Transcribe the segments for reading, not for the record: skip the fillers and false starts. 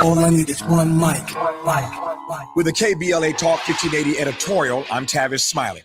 All I need is one mic. With the KBLA Talk 1580 editorial, I'm Tavis Smiley.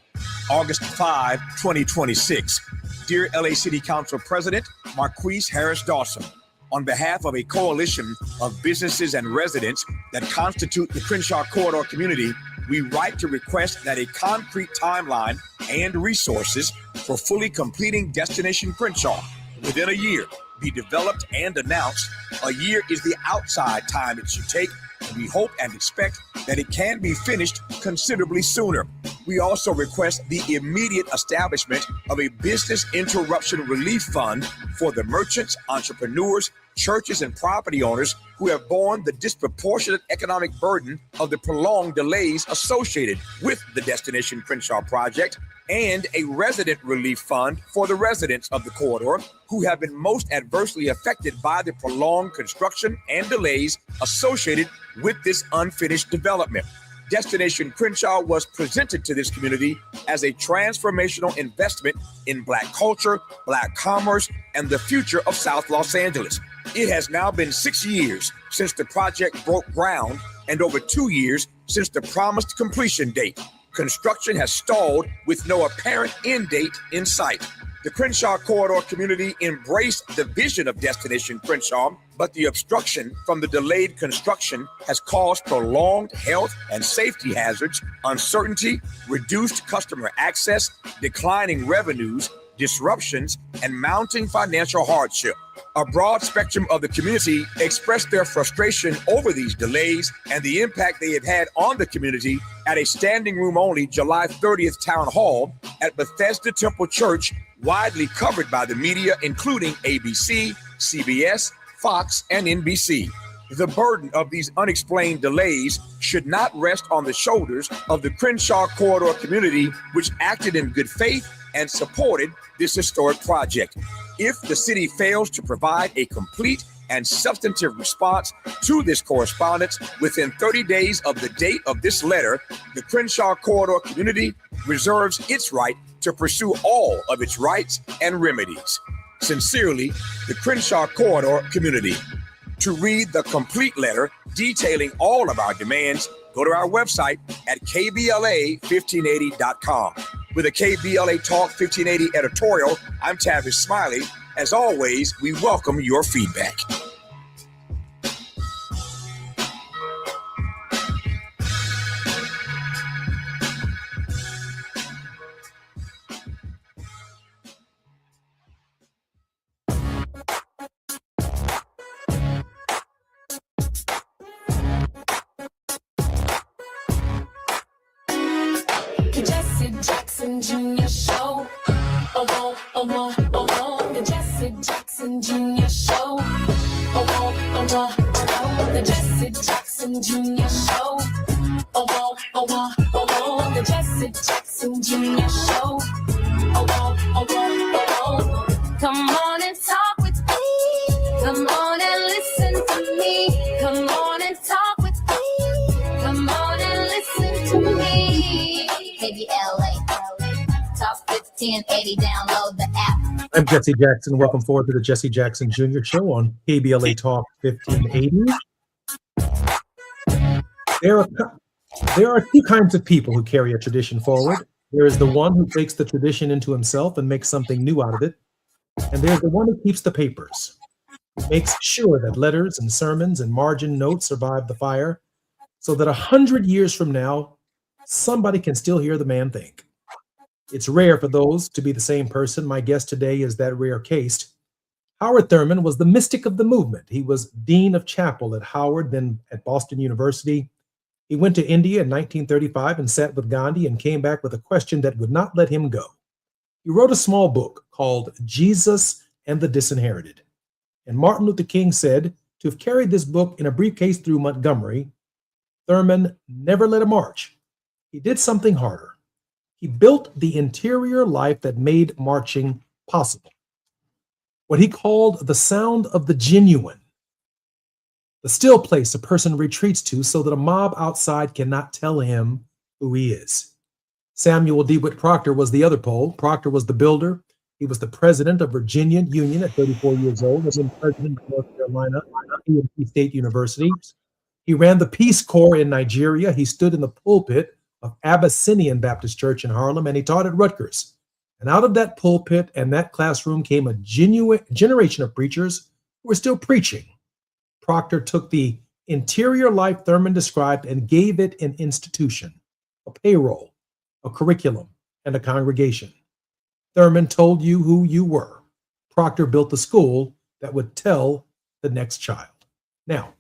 August 5, 2026. Dear LA City Council President Marquise Harris Dawson, on behalf of a coalition of businesses and residents that constitute the Crenshaw Corridor community, we write to request that a concrete timeline and resources for fully completing Destination Crenshaw within a year be developed and announced. A year is the outside time it should take, and we hope and expect that it can be finished considerably sooner. We also request the immediate establishment of a business interruption relief fund for the merchants, entrepreneurs, churches, and property owners who have borne the disproportionate economic burden of the prolonged delays associated with the Destination Crenshaw project, and a resident relief fund for the residents of the corridor who have been most adversely affected by the prolonged construction and delays associated with this unfinished development. Destination Crenshaw was presented to this community as a transformational investment in Black culture, Black commerce, and the future of South Los Angeles. It has now been 6 years since the project broke ground and over 2 years since the promised completion date. Construction has stalled with no apparent end date in sight. The Crenshaw Corridor community embraced the vision of Destination Crenshaw, but the obstruction from the delayed construction has caused prolonged health and safety hazards, uncertainty, reduced customer access, declining revenues, disruptions, and mounting financial hardship. A broad spectrum of the community expressed their frustration over these delays and the impact they have had on the community at a standing room only July 30th town hall at Bethesda Temple Church, widely covered by the media, including ABC, CBS, Fox, and NBC. The burden of these unexplained delays should not rest on the shoulders of the Crenshaw Corridor community, which acted in good faith and supported this historic project. If the city fails to provide a complete and substantive response to this correspondence within 30 days of the date of this letter, the Crenshaw Corridor community reserves its right to pursue all of its rights and remedies. Sincerely, the Crenshaw Corridor community. To read the complete letter detailing all of our demands, go to our website at kbla1580.com. With a KBLA Talk 1580 editorial, I'm Tavis Smiley. As always, we welcome your feedback. 1580, download the app. I'm Jesse Jackson. Welcome forward to the Jesse Jackson Jr. Show on KBLA Talk 1580. There are two kinds of people who carry a tradition forward. There is the one who takes the tradition into himself and makes something new out of it. And there's the one who keeps the papers, who makes sure that letters and sermons and margin notes survive the fire, so that 100 years from now, somebody can still hear the man think. It's rare for those to be the same person. My guest today is that rare case. Howard Thurman was the mystic of the movement. He was dean of chapel at Howard, then at Boston University. He went to India in 1935 and sat with Gandhi and came back with a question that would not let him go. He wrote a small book called Jesus and the Disinherited. And Martin Luther King said to have carried this book in a briefcase through Montgomery, Thurman never led a march. He did something harder. He built the interior life that made marching possible. What he called the sound of the genuine, the still place a person retreats to so that a mob outside cannot tell him who he is. Samuel DeWitt Proctor was the other pole. Proctor was the builder. He was the president of Virginia Union at 34 years old. He was president of North Carolina, UNC State University. He ran the Peace Corps in Nigeria. He stood in the pulpit of Abyssinian Baptist Church in Harlem, and he taught at Rutgers. And out of that pulpit and that classroom came a genuine generation of preachers who were still preaching. Proctor took the interior life Thurman described and gave it an institution, a payroll, a curriculum, and a congregation. Thurman told you who you were. Proctor built the school that would tell the next child. Now,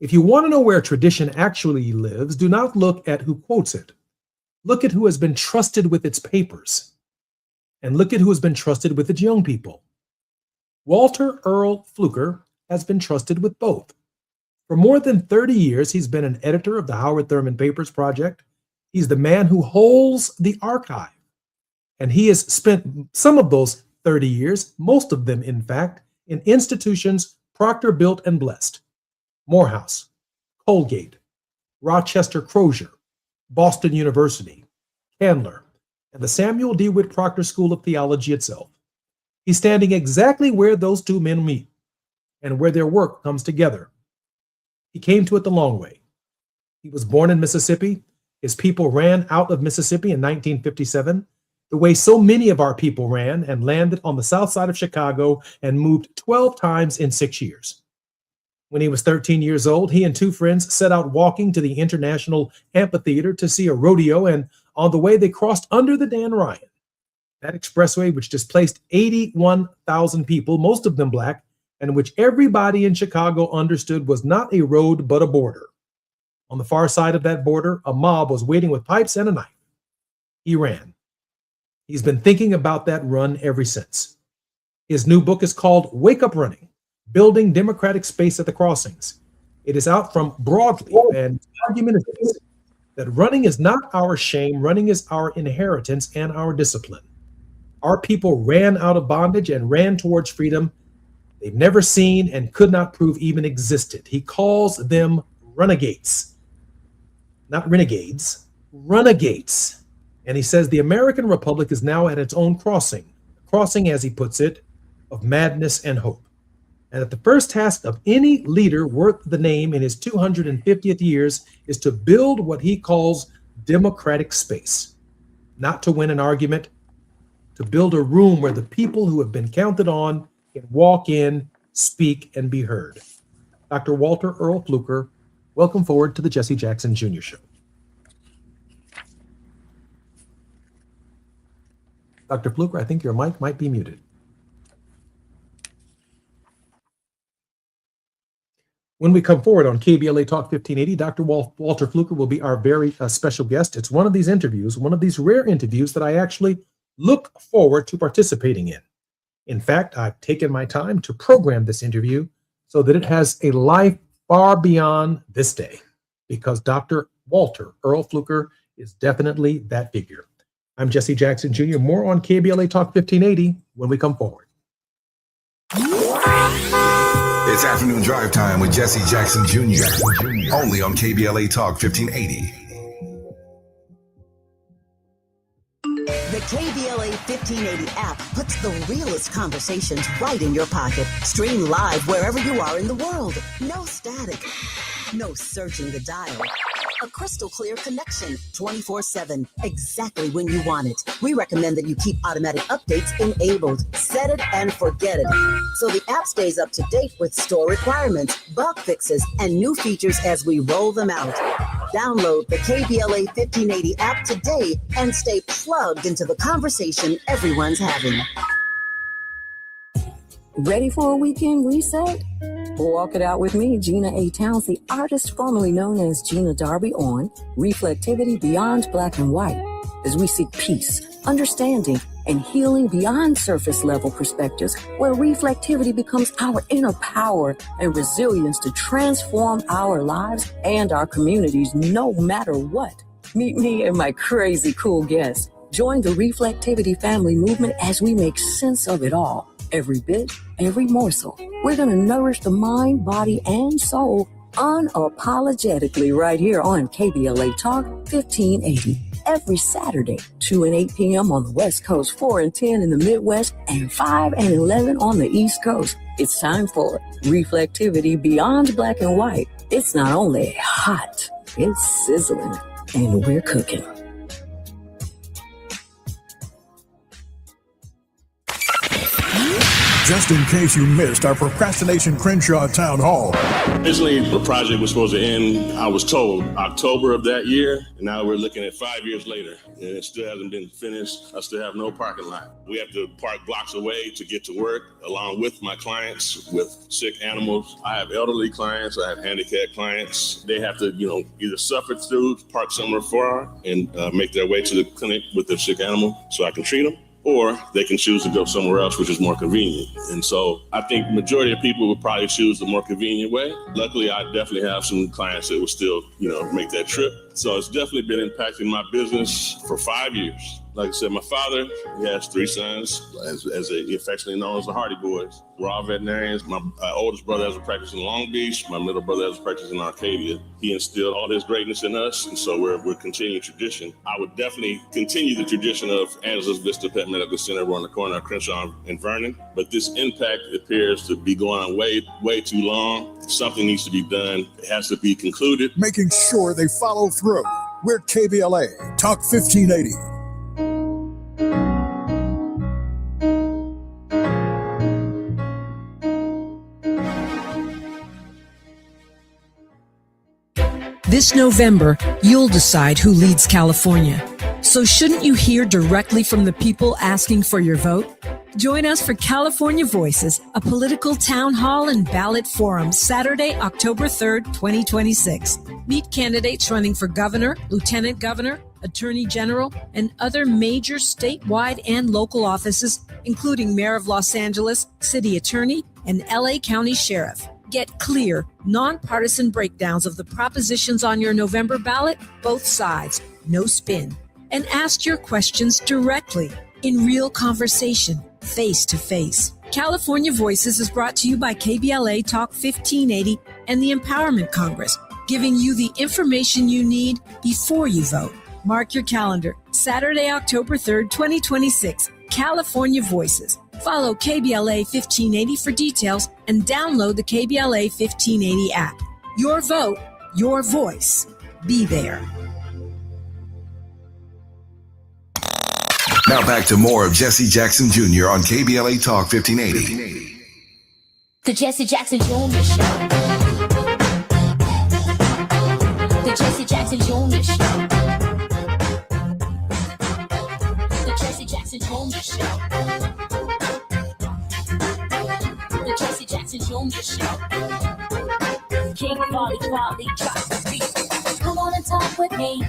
if you want to know where tradition actually lives, do not look at who quotes it. Look at who has been trusted with its papers. And look at who has been trusted with its young people. Walter Earl Fluker has been trusted with both. For more than 30 years, he's been an editor of the Howard Thurman Papers Project. He's the man who holds the archive. And he has spent some of those 30 years, most of them, in fact, in institutions Proctor built and blessed. Morehouse, Colgate, Rochester Crozier, Boston University, Candler, and the Samuel DeWitt Proctor School of Theology itself. He's standing exactly where those two men meet and where their work comes together. He came to it the long way. He was born in Mississippi. His people ran out of Mississippi in 1957, the way so many of our people ran, and landed on the south side of Chicago and moved 12 times in 6 years. When he was 13 years old, he and two friends set out walking to the International Amphitheater to see a rodeo, and on the way they crossed under the Dan Ryan, that expressway which displaced 81,000 people, most of them black, and which everybody in Chicago understood was not a road but a border. On the far side of that border, a mob was waiting with pipes and a knife. He ran. He's been thinking about that run ever since. His new book is called Wake Up Running: Building Democratic Space at the Crossings. It is out from Broadly, and the argument is this, that running is not our shame, running is our inheritance and our discipline. Our people ran out of bondage and ran towards freedom they've never seen and could not prove even existed. He calls them renegades. Not renegades, renegades. And he says the American Republic is now at its own crossing, as he puts it, of madness and hope. And that the first task of any leader worth the name in his 250th years is to build what he calls democratic space. Not to win an argument, to build a room where the people who have been counted on can walk in, speak, and be heard. Dr. Walter Earl Fluker, welcome forward to the Jesse Jackson Jr. Show. Dr. Fluker, I think your mic might be muted. When we come forward on KBLA Talk 1580, Dr. Walter Fluker will be our very special guest. It's one of these interviews, one of these rare interviews that I actually look forward to participating in. In fact, I've taken my time to program this interview so that it has a life far beyond this day, because Dr. Walter Earl Fluker is definitely that figure. I'm Jesse Jackson Jr. More on KBLA Talk 1580 when we come forward. It's afternoon drive time with Jesse Jackson Jr. Only on KBLA Talk 1580. The KBLA 1580 app puts the realest conversations right in your pocket. Stream live wherever you are in the world. No static. No searching the dial. A crystal clear connection 24/7, exactly when you want it. We recommend that you keep automatic updates enabled. Set it and forget it. So the app stays up to date with store requirements, bug fixes, and new features as we roll them out. Download the KBLA 1580 app today and stay plugged into the conversation everyone's having. Ready for a weekend reset? Walk it out with me, Gina A. Towns, the artist formerly known as Gina Darby, on Reflectivity Beyond Black and White, as we seek peace, understanding, and healing beyond surface level perspectives, where reflectivity becomes our inner power and resilience to transform our lives and our communities no matter what. Meet me and my crazy cool guests. Join the Reflectivity family movement as we make sense of it all. Every bit, every morsel. We're going to nourish the mind, body, and soul unapologetically right here on KBLA Talk 1580. Every Saturday, 2 and 8 p.m. on the West Coast, 4 and 10 in the Midwest, and 5 and 11 on the East Coast. It's time for Reflectivity Beyond Black and White. It's not only hot, it's sizzling, and we're cooking. Just in case you missed our Procrastination Crenshaw Town Hall. Originally, the project was supposed to end, I was told, October of that year. And now we're looking at 5 years later, and it still hasn't been finished. I still have no parking lot. We have to park blocks away to get to work, along with my clients with sick animals. I have elderly clients. I have handicapped clients. They have to, either suffer through, park somewhere far, and make their way to the clinic with their sick animal so I can treat them. Or they can choose to go somewhere else, which is more convenient. And so I think majority of people would probably choose the more convenient way. Luckily, I definitely have some clients that will still, make that trip. So it's definitely been impacting my business for 5 years. Like I said, my father, he has 3 sons, as affectionately known as the Hardy Boys. We're all veterinarians. My oldest brother has a practice in Long Beach. My middle brother has a practice in Arcadia. He instilled all his greatness in us, and so we're continuing tradition. I would definitely continue the tradition of Angeles Vista Pet Medical Center on the corner of Crenshaw and Vernon. But this impact appears to be going on way too long. Something needs to be done. It has to be concluded. Making sure they follow through. We're KBLA Talk 1580. This November, you'll decide who leads California. So shouldn't you hear directly from the people asking for your vote? Join us for California Voices, a political town hall and ballot forum, Saturday, October 3rd, 2026. Meet candidates running for governor, lieutenant governor, attorney general, and other major statewide and local offices, including mayor of Los Angeles, city attorney, and LA County sheriff. Get clear, nonpartisan breakdowns of the propositions on your November ballot, both sides, no spin. And ask your questions directly, in real conversation, face to face. California Voices is brought to you by KBLA Talk 1580 and the Empowerment Congress, giving you the information you need before you vote. Mark your calendar, Saturday, October 3rd, 2026, California Voices. Follow KBLA 1580 for details and download the KBLA 1580 app. Your vote, your voice. Be there. Now back to more of Jesse Jackson Jr. on KBLA Talk 1580. The Jesse Jackson Jr. Show. The Jesse Jackson Jr. Show. The Jesse Jackson Jr. Show. The Jesse Jackson Jr. Show. King Volley, drop the beat. Come on and talk with me.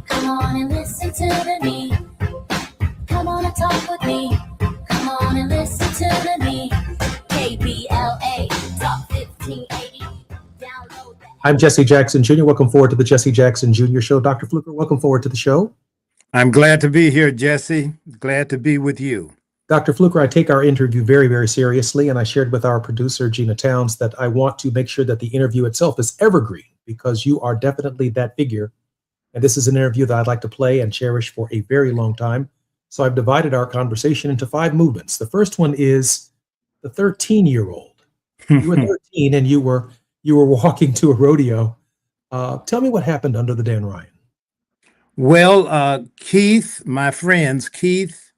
Come on and listen to me. Come on and talk with me. Come on and listen to me. KBLA Talk 1580. Download that. I'm Jesse Jackson Jr. Welcome forward to the Jesse Jackson Jr. Show. Dr. Fluker, welcome forward to the show. I'm glad to be here, Jesse. Glad to be with you. Dr. Fluker, I take our interview very, very seriously, and I shared with our producer, Gina Towns, that I want to make sure that the interview itself is evergreen because you are definitely that figure. And this is an interview that I'd like to play and cherish for a very long time. So I've divided our conversation into 5 movements. The first one is the 13-year-old. You were 13 and you were walking to a rodeo. Tell me what happened under the Dan Ryan. Well, Keith, my friends, Keith,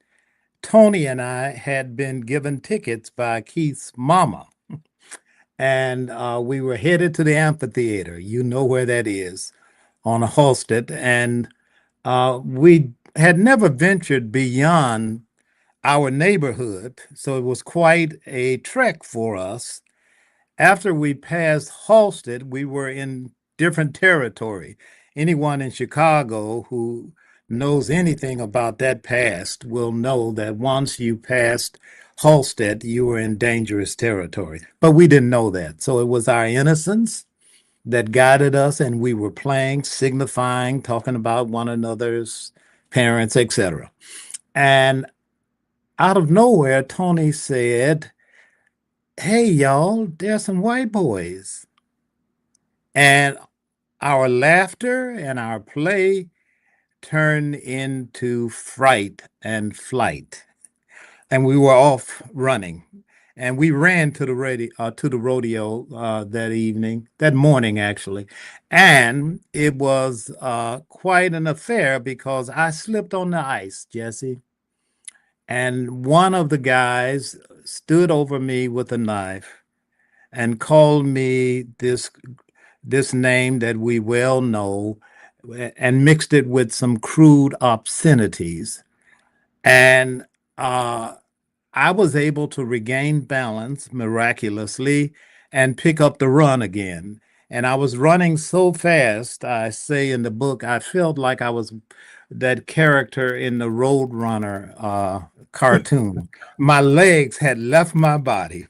Tony, and I had been given tickets by Keith's mama. And we were headed to the amphitheater. You know where that is, on Halsted. And we had never ventured beyond our neighborhood. So it was quite a trek for us. After we passed Halsted, we were in different territory. Anyone in Chicago who knows anything about that past will know that once you passed Halsted, you were in dangerous territory. But we didn't know that. So it was our innocence that guided us, and we were playing, signifying, talking about one another's parents, etc. And out of nowhere, Tony said, "Hey, y'all, there's some white boys." And our laughter and our play turned into fright and flight. And we were off running. And we ran to the rodeo that morning, actually. And it was quite an affair because I slipped on the ice, Jesse. And one of the guys stood over me with a knife and called me this name that we well know and mixed it with some crude obscenities. And I was able to regain balance miraculously and pick up the run again. And I was running so fast, I say in the book, I felt like I was that character in the Roadrunner cartoon. My legs had left my body.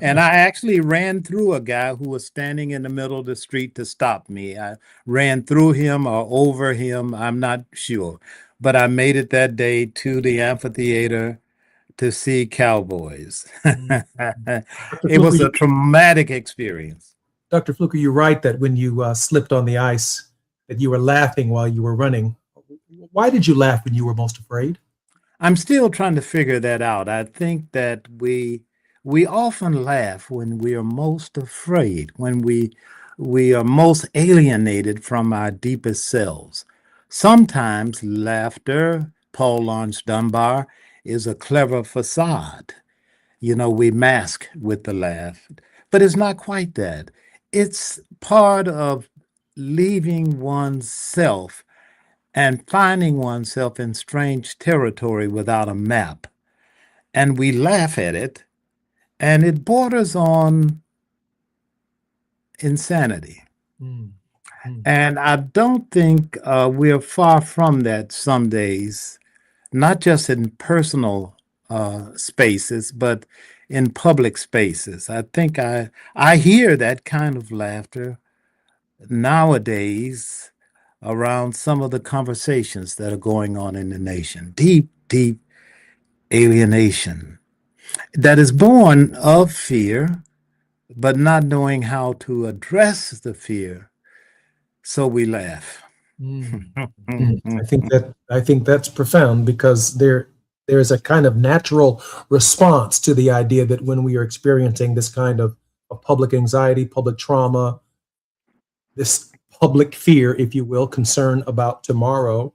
And I actually ran through a guy who was standing in the middle of the street to stop me. I ran through him or over him, I'm not sure. But I made it that day to the amphitheater to see cowboys. It was a traumatic experience. Dr. Fluker, you're right that when you slipped on the ice, that you were laughing while you were running. Why did you laugh when you were most afraid? I'm still trying to figure that out. I think that we often laugh when we are most afraid, when we are most alienated from our deepest selves. Sometimes laughter, Paul Laurence Dunbar, is a clever facade. You know, we mask with the laugh, but it's not quite that. It's part of leaving oneself and finding oneself in strange territory without a map. And we laugh at it, and it borders on insanity. And I don't think we're far from that some days, not just in personal spaces, but in public spaces. I think I hear that kind of laughter nowadays around some of the conversations that are going on in the nation. Deep, deep alienation that is born of fear, but not knowing how to address the fear. So we laugh. I think that's profound, because there is a kind of natural response to the idea that when we are experiencing this kind of public anxiety, public trauma, this public fear, if you will, concern about tomorrow,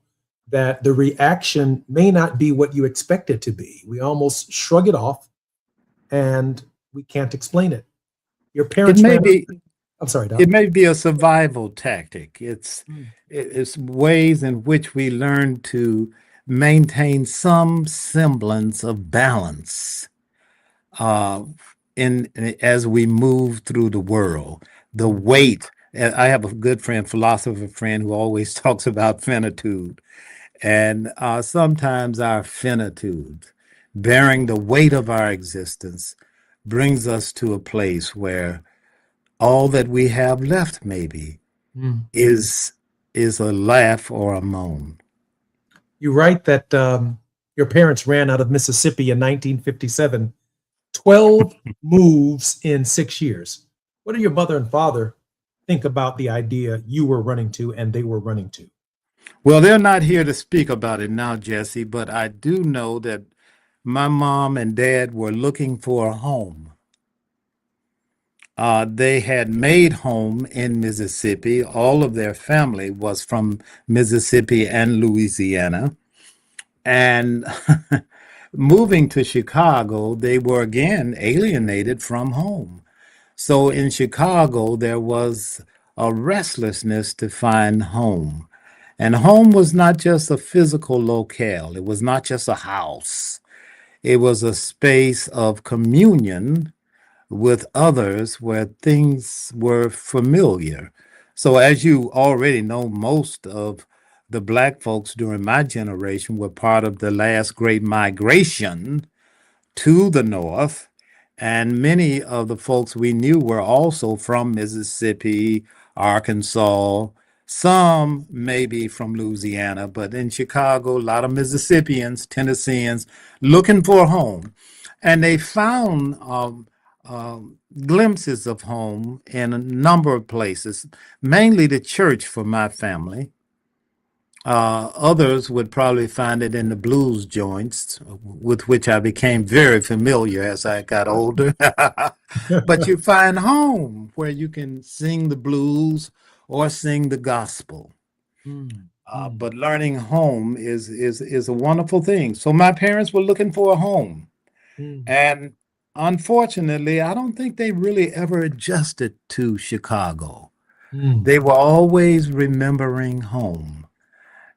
that the reaction may not be what you expect it to be. We almost shrug it off and we can't explain it. Your parents I'm sorry, Doc. It may be a survival tactic. It's ways in which we learn to maintain some semblance of balance as we move through the world. The weight. I have a good friend, philosopher friend, who always talks about finitude. And sometimes our finitude, bearing the weight of our existence, brings us to a place where all that we have left maybe is a laugh or a moan. You write that your parents ran out of Mississippi in 1957, 12 moves in 6 years. What do your mother and father think about the idea you were running to and they were running to? Well, they're not here to speak about it now, Jesse, but I do know that my mom and dad were looking for a home. They had made home in Mississippi. All of their family was from Mississippi and Louisiana. And moving to Chicago, they were again alienated from home. So in Chicago, there was a restlessness to find home. And home was not just a physical locale, it was not just a house, it was a space of communion with others where things were familiar. So, as you already know, most of the Black folks during my generation were part of the last great migration to the North. And many of the folks we knew were also from Mississippi, Arkansas, some maybe from Louisiana, but in Chicago, a lot of Mississippians, Tennesseans looking for a home. And they found glimpses of home in a number of places, mainly the church for my family. Others would probably find it in the blues joints, with which I became very familiar as I got older. But you find home where you can sing the blues or sing the gospel. But learning home is a wonderful thing. So my parents were looking for a home. And unfortunately, I don't think they really ever adjusted to Chicago. They were always remembering home.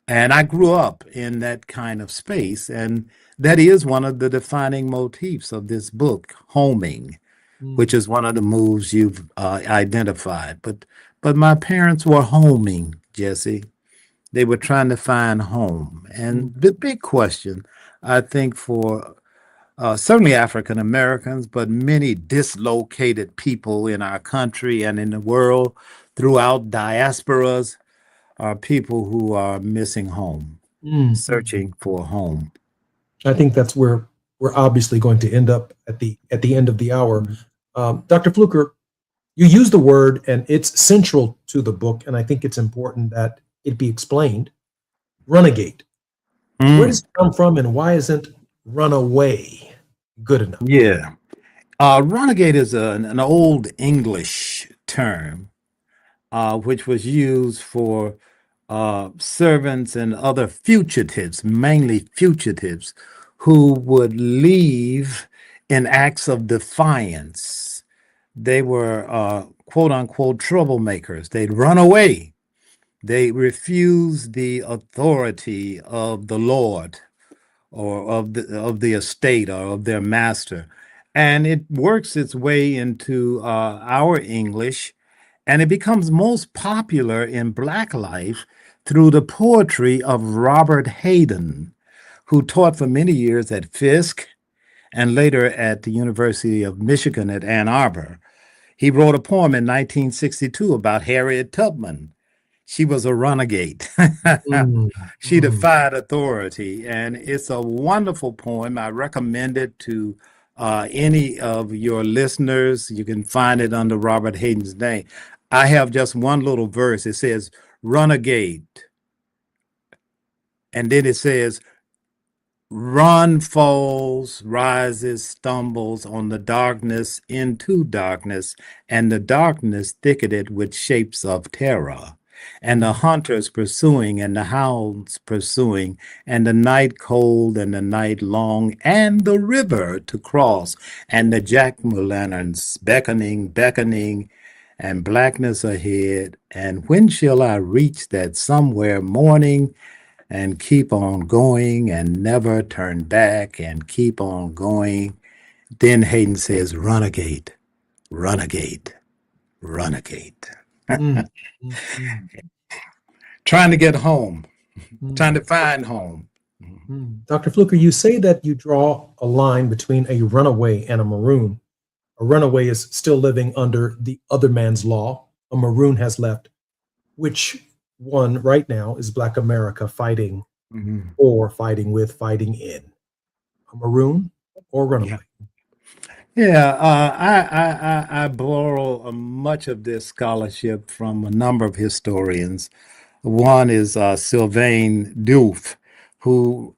And I grew up in that kind of space. And that is one of the defining motifs of this book, homing, which is one of the moves you've identified. But my parents were homing, Jesse. They were trying to find home. And the big question, I think, for certainly African Americans, but many dislocated people in our country and in the world throughout diasporas, are people who are missing home, searching for home. I think that's where we're obviously going to end up at the end of the hour. Dr. Fluker, you use the word, and it's central to the book, and I think it's important that it be explained. Renegade. Where does it come from, and why isn't runaway good enough? Yeah. Renegade is an old English term, which was used for servants and other fugitives, mainly fugitives, who would leave in acts of defiance. They were quote unquote troublemakers. They'd run away. They refused the authority of the Lord or of the estate or of their master. And it works its way into our English, and it becomes most popular in Black life through the poetry of Robert Hayden, who taught for many years at Fisk and later at the University of Michigan at Ann Arbor. He wrote a poem in 1962 about Harriet Tubman. She was a renegade. She defied authority, and it's a wonderful poem. I recommend it to any of your listeners. You can find it under Robert Hayden's name. I have just one little verse. It says, renegade. And then it says, run, falls, rises, stumbles on the darkness into darkness, and the darkness thicketed with shapes of terror. And the hunters pursuing, and the hounds pursuing, and the night cold, and the night long, and the river to cross, and the jack-o'-lanterns beckoning, and blackness ahead. And when shall I reach that somewhere morning, and keep on going, and never turn back, and keep on going? Then Hayden says, renegade, renegade, renegade. Trying to get home, trying to find home. Dr. Fluker, you say that you draw a line between a runaway and a maroon. A runaway is still living under the other man's law. A maroon has left. Which one right now is Black America fighting or fighting with, fighting in? A maroon or runaway? Yeah, I borrow much of this scholarship from a number of historians. One is Sylvain Diouf, who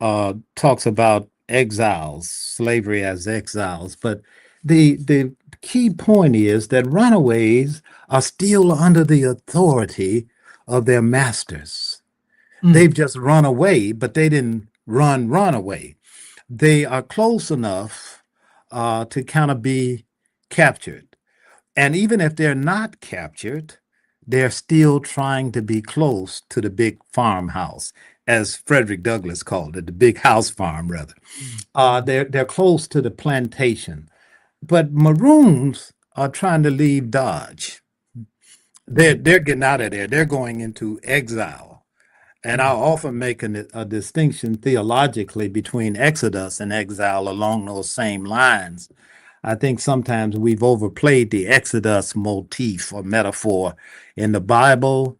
talks about exiles, slavery as exiles. But the key point is that runaways are still under the authority of their masters. They've just run away, but they didn't run away. They are close enough to kind of be captured. And even if they're not captured, they're still trying to be close to the big farmhouse, as Frederick Douglass called it, the big house farm, rather. They're close to the plantation. But Maroons are trying to leave Dodge. They're getting out of there. They're going into exile. And I often make a distinction theologically between exodus and exile along those same lines. I think sometimes we've overplayed the exodus motif or metaphor in the Bible.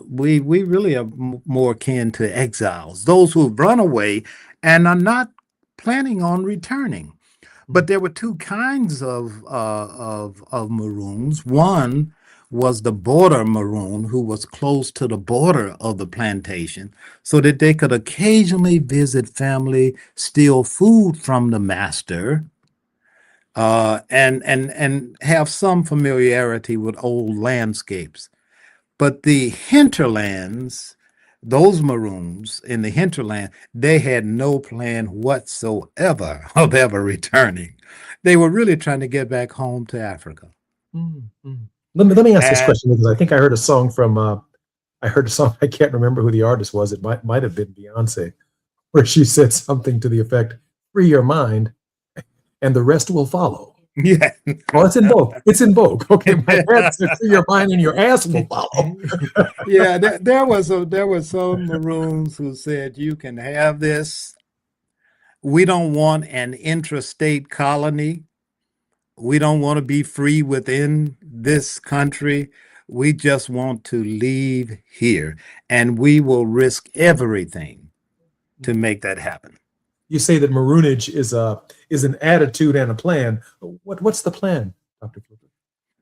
We really are more akin to exiles, those who've run away and are not planning on returning. But there were two kinds of Maroons. One was the border Maroon, who was close to the border of the plantation so that they could occasionally visit family, steal food from the master, and have some familiarity with old landscapes. But the hinterlands, those Maroons in the hinterland, they had no plan whatsoever of ever returning. They were really trying to get back home to Africa. Let me ask this question, because I think I heard a song from I can't remember who the artist was. It might have been Beyonce, where she said something to the effect, "Free your mind and the rest will follow." Yeah. Well, it's in vogue. It's in vogue. Okay, my head said, "Free your mind and your ass will follow." Yeah, there were some Maroons who said, "You can have this. We don't want an intrastate colony. We don't want to be free within this country. We just want to leave here, and we will risk everything to make that happen." You say that maroonage is an attitude and a plan. What's the plan, Dr. Fluker?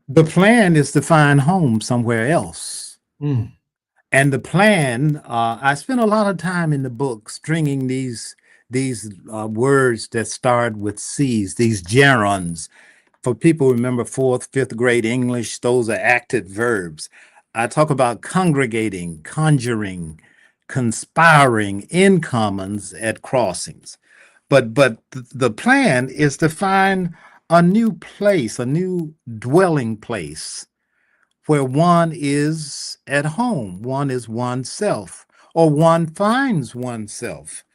The plan is to find home somewhere else. And the plan, I spent a lot of time in the book stringing these words that start with C's, these gerunds. For people who remember 4th, 5th grade English, those are active verbs. I talk about congregating, conjuring, conspiring in commons at crossings. But the plan is to find a new place, a new dwelling place where one is at home, one is oneself, or one finds oneself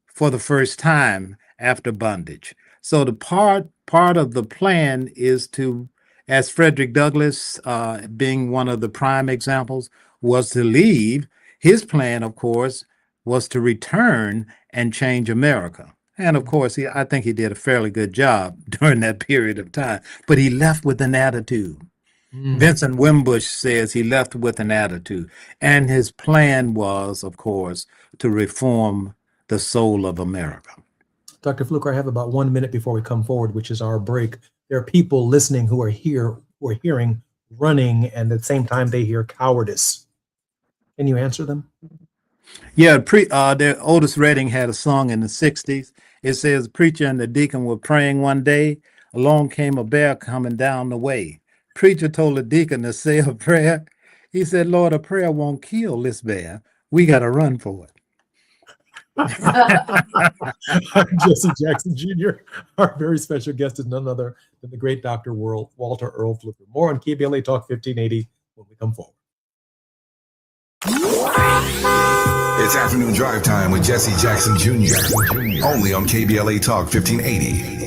for the first time after bondage. So the part of the plan is to, as Frederick Douglass, being one of the prime examples, was to leave. His plan, of course, was to return and change America. And of course, I think he did a fairly good job during that period of time, but he left with an attitude. Vincent Wimbush says he left with an attitude. And his plan was, of course, to reform the soul of America. Dr. Fluker, I have about 1 minute before we come forward, which is our break. There are people listening who are hearing running, and at the same time they hear cowardice. Can you answer them? Yeah, Otis Redding had a song in the 60s. It says, "Preacher and the deacon were praying one day. Along came a bear coming down the way. Preacher told the deacon to say a prayer. He said, 'Lord, a prayer won't kill this bear. We got to run for it.'" I'm Jesse Jackson Jr. Our very special guest is none other than the great Dr. Walter Earl Fluker. More on KBLA Talk 1580 when we come forward. It's afternoon drive time with Jesse Jackson Jr. Only on KBLA Talk 1580.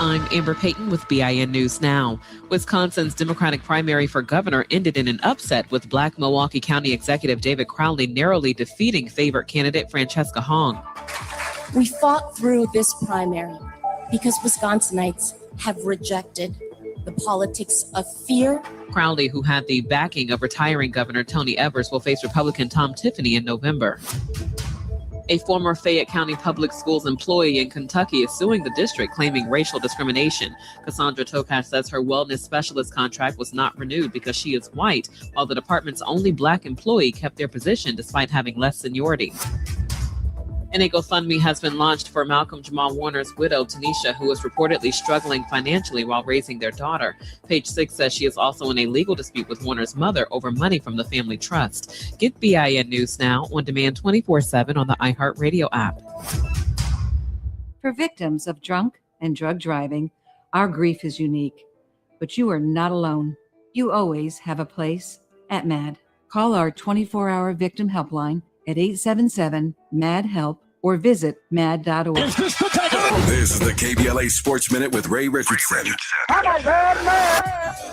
I'm Amber Payton with BIN News Now. Wisconsin's Democratic primary for governor ended in an upset with Black Milwaukee County Executive David Crowley narrowly defeating favorite candidate Francesca Hong. We fought through this primary because Wisconsinites have rejected the politics of fear. Crowley, who had the backing of retiring Governor Tony Evers, will face Republican Tom Tiffany in November. A former Fayette County Public Schools employee in Kentucky is suing the district, claiming racial discrimination. Cassandra Tokash says her wellness specialist contract was not renewed because she is white, while the department's only Black employee kept their position despite having less seniority. And a GoFundMe has been launched for Malcolm Jamal Warner's widow, Tanisha, who is reportedly struggling financially while raising their daughter. Page 6 says she is also in a legal dispute with Warner's mother over money from the family trust. Get BIN News Now on demand 24/7 on the iHeartRadio app. For victims of drunk and drug driving, our grief is unique. But you are not alone. You always have a place at MAD. Call our 24-hour victim helpline at 877-MAD-HELP or visit mad.org. This is the KBLA Sports Minute with Ray Richardson.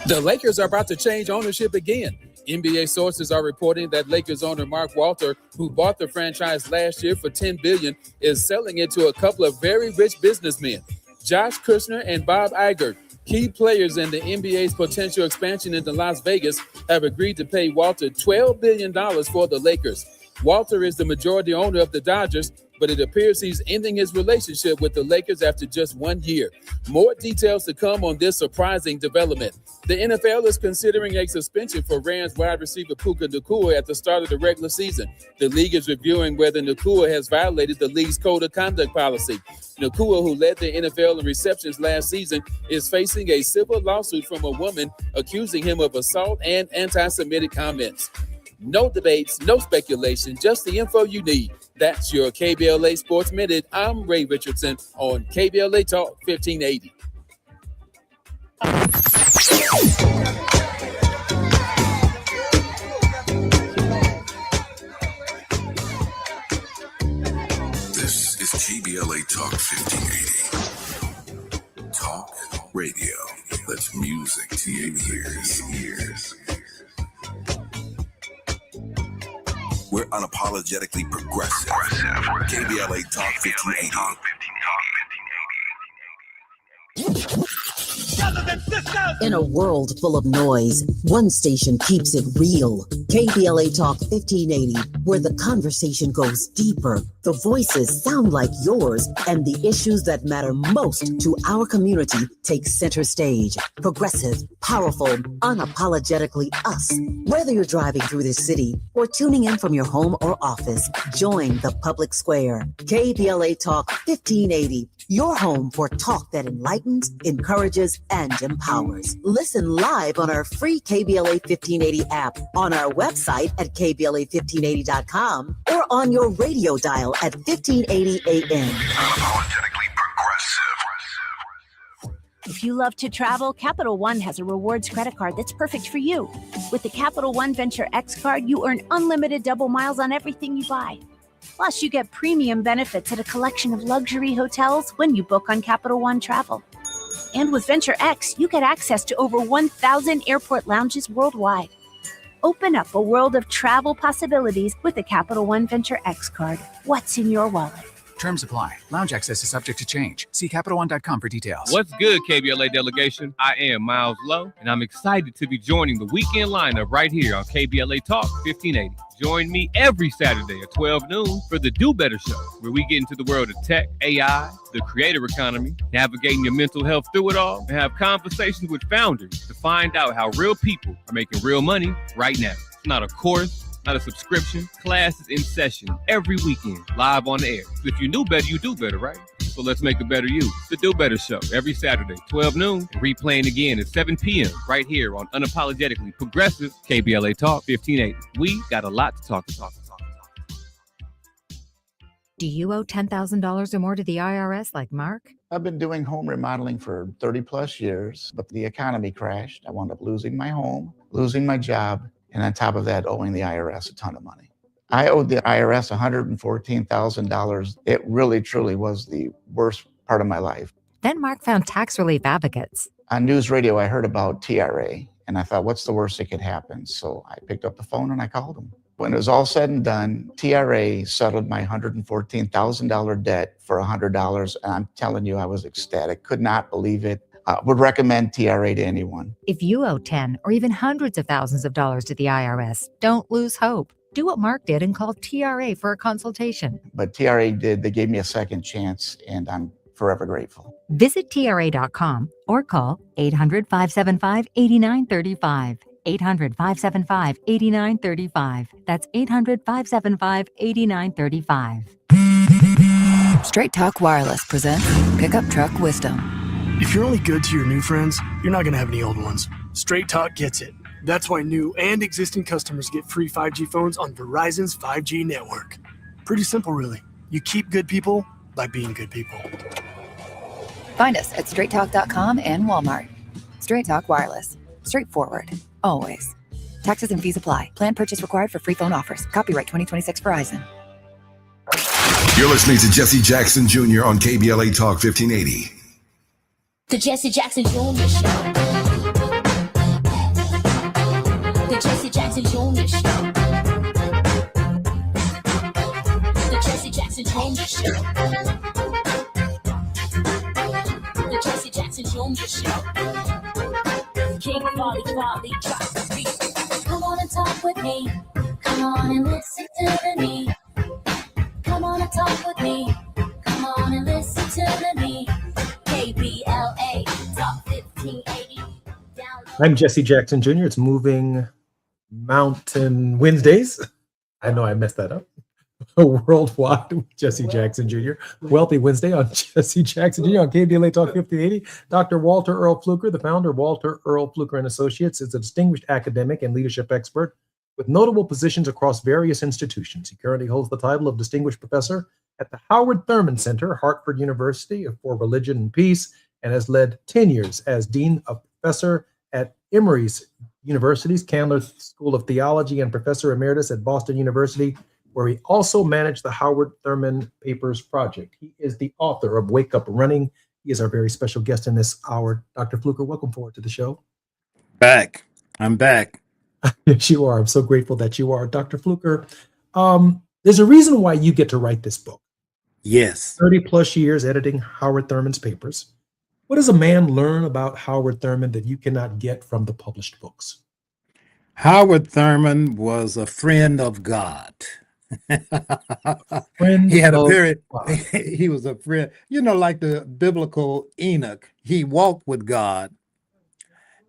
The Lakers are about to change ownership again. NBA sources are reporting that Lakers owner Mark Walter, who bought the franchise last year for $10 billion, is selling it to a couple of very rich businessmen, Josh Kushner and Bob Iger. Key players in the NBA's potential expansion into Las Vegas have agreed to pay Walter $12 billion for the Lakers. Walter is the majority owner of the Dodgers, but it appears he's ending his relationship with the Lakers after just 1 year. More details to come on this surprising development. The NFL is considering a suspension for Rams wide receiver Puka Nacua at the start of the regular season. The league is reviewing whether Nacua has violated the league's code of conduct policy. Nacua, who led the NFL in receptions last season, is facing a civil lawsuit from a woman accusing him of assault and anti-Semitic comments. No debates, no speculation, just the info you need. That's your KBLA Sports Minute. I'm Ray Richardson on KBLA Talk 1580. This is KBLA Talk 1580. Talk radio. That's music to your ears. We're unapologetically progressive. KBLA Talk 1580. In a world full of noise, one station keeps it real. KBLA Talk 1580, where the conversation goes deeper, the voices sound like yours, and the issues that matter most to our community take center stage. Progressive, powerful, unapologetically us. Whether you're driving through this city or tuning in from your home or office, join the public square. KBLA Talk 1580, your home for talk that enlightens, encourages, and empowers. Listen live on our free KBLA 1580 app, on our website at KBLA1580.com, or on your radio dial at 1580 AM. Unapologetically progressive. If you love to travel, Capital One has a rewards credit card that's perfect for you. With the Capital One Venture X card, you earn unlimited double miles on everything you buy. Plus, you get premium benefits at a collection of luxury hotels when you book on Capital One Travel. And with Venture X, you get access to over 1,000 airport lounges worldwide. Open up a world of travel possibilities with the Capital One Venture X card. What's in your wallet? Terms apply. Lounge access is subject to change. See CapitalOne.com for details. What's good, KBLA delegation? I am Miles Lowe, and I'm excited to be joining the weekend lineup right here on KBLA Talk 1580. Join me every Saturday at 12 noon for the Do Better Show, where we get into the world of tech, AI, the creator economy, navigating your mental health through it all, and have conversations with founders to find out how real people are making real money right now. It's not a course, not a subscription. Classes in session every weekend, live on the air. So if you knew better, you do better, right? So let's make a better you. The Do Better Show every Saturday, 12 noon, and replaying again at 7 p.m. right here on Unapologetically Progressive KBLA Talk 1580. We got a lot to talk about. Do you owe $10,000 or more to the IRS like Mark? I've been doing home remodeling for 30 plus years, but the economy crashed. I wound up losing my home, losing my job, and on top of that, owing the IRS a ton of money. I owed the IRS $114,000. It really, truly was the worst part of my life. Then Mark found tax relief advocates. On news radio, I heard about TRA, and I thought, what's the worst that could happen? So I picked up the phone and I called them. When it was all said and done, TRA settled my $114,000 debt for $100, and I'm telling you, I was ecstatic, could not believe it. Would recommend TRA to anyone. If you owe 10 or even hundreds of thousands of dollars to the IRS, don't lose hope. Do what Mark did and call TRA for a consultation. But TRA they gave me a second chance, and I'm forever grateful. Visit TRA.com or call 800-575-8935. 800-575-8935. That's 800-575-8935. Straight Talk Wireless presents Pickup Truck Wisdom. If you're only good to your new friends, you're not going to have any old ones. Straight Talk gets it. That's why new and existing customers get free 5G phones on Verizon's 5G network. Pretty simple, really. You keep good people by being good people. Find us at straighttalk.com and Walmart. Straight Talk Wireless. Straightforward. Always. Taxes and fees apply. Plan purchase required for free phone offers. Copyright 2026 Verizon. You're listening to Jesse Jackson Jr. on KBLA Talk 1580. The Jesse Jackson Jr. Show. The Jesse Jackson Jr. Show. The Jesse Jackson Jr. Show. The Jesse Jackson Jr. Show. King Folly, drop the beat. Come on and talk with me. Come on and listen to me. Come on and talk with me. Come on and listen to me. KBLA Talk 1580. I'm Jesse Jackson Jr. It's Moving Mountain Wednesdays. I know I messed that up. Worldwide with Jesse Jackson Jr. Wealthy Wednesday on Jesse Jackson Jr. on KBLA Talk 1580. Dr. Walter Earl Fluker, the founder of Walter Earl Fluker and Associates, is a distinguished academic and leadership expert with notable positions across various institutions. He currently holds the title of Distinguished Professor at the Howard Thurman Center, Hartford University for Religion and Peace, and has led 10 years as Dean of Professor at Emory's University's Candler School of Theology and Professor Emeritus at Boston University, where he also managed the Howard Thurman Papers Project. He is the author of Wake Up Running. He is our very special guest in this hour. Dr. Fluker, welcome forward to the show. Back. I'm back. Yes, you are. I'm so grateful that you are. Dr. Fluker, there's a reason why you get to write this book. Yes. 30 plus years editing Howard Thurman's papers. What does a man learn about Howard Thurman that you cannot get from the published books? Howard Thurman was a friend of God. He was a friend, like the biblical Enoch. He walked with God,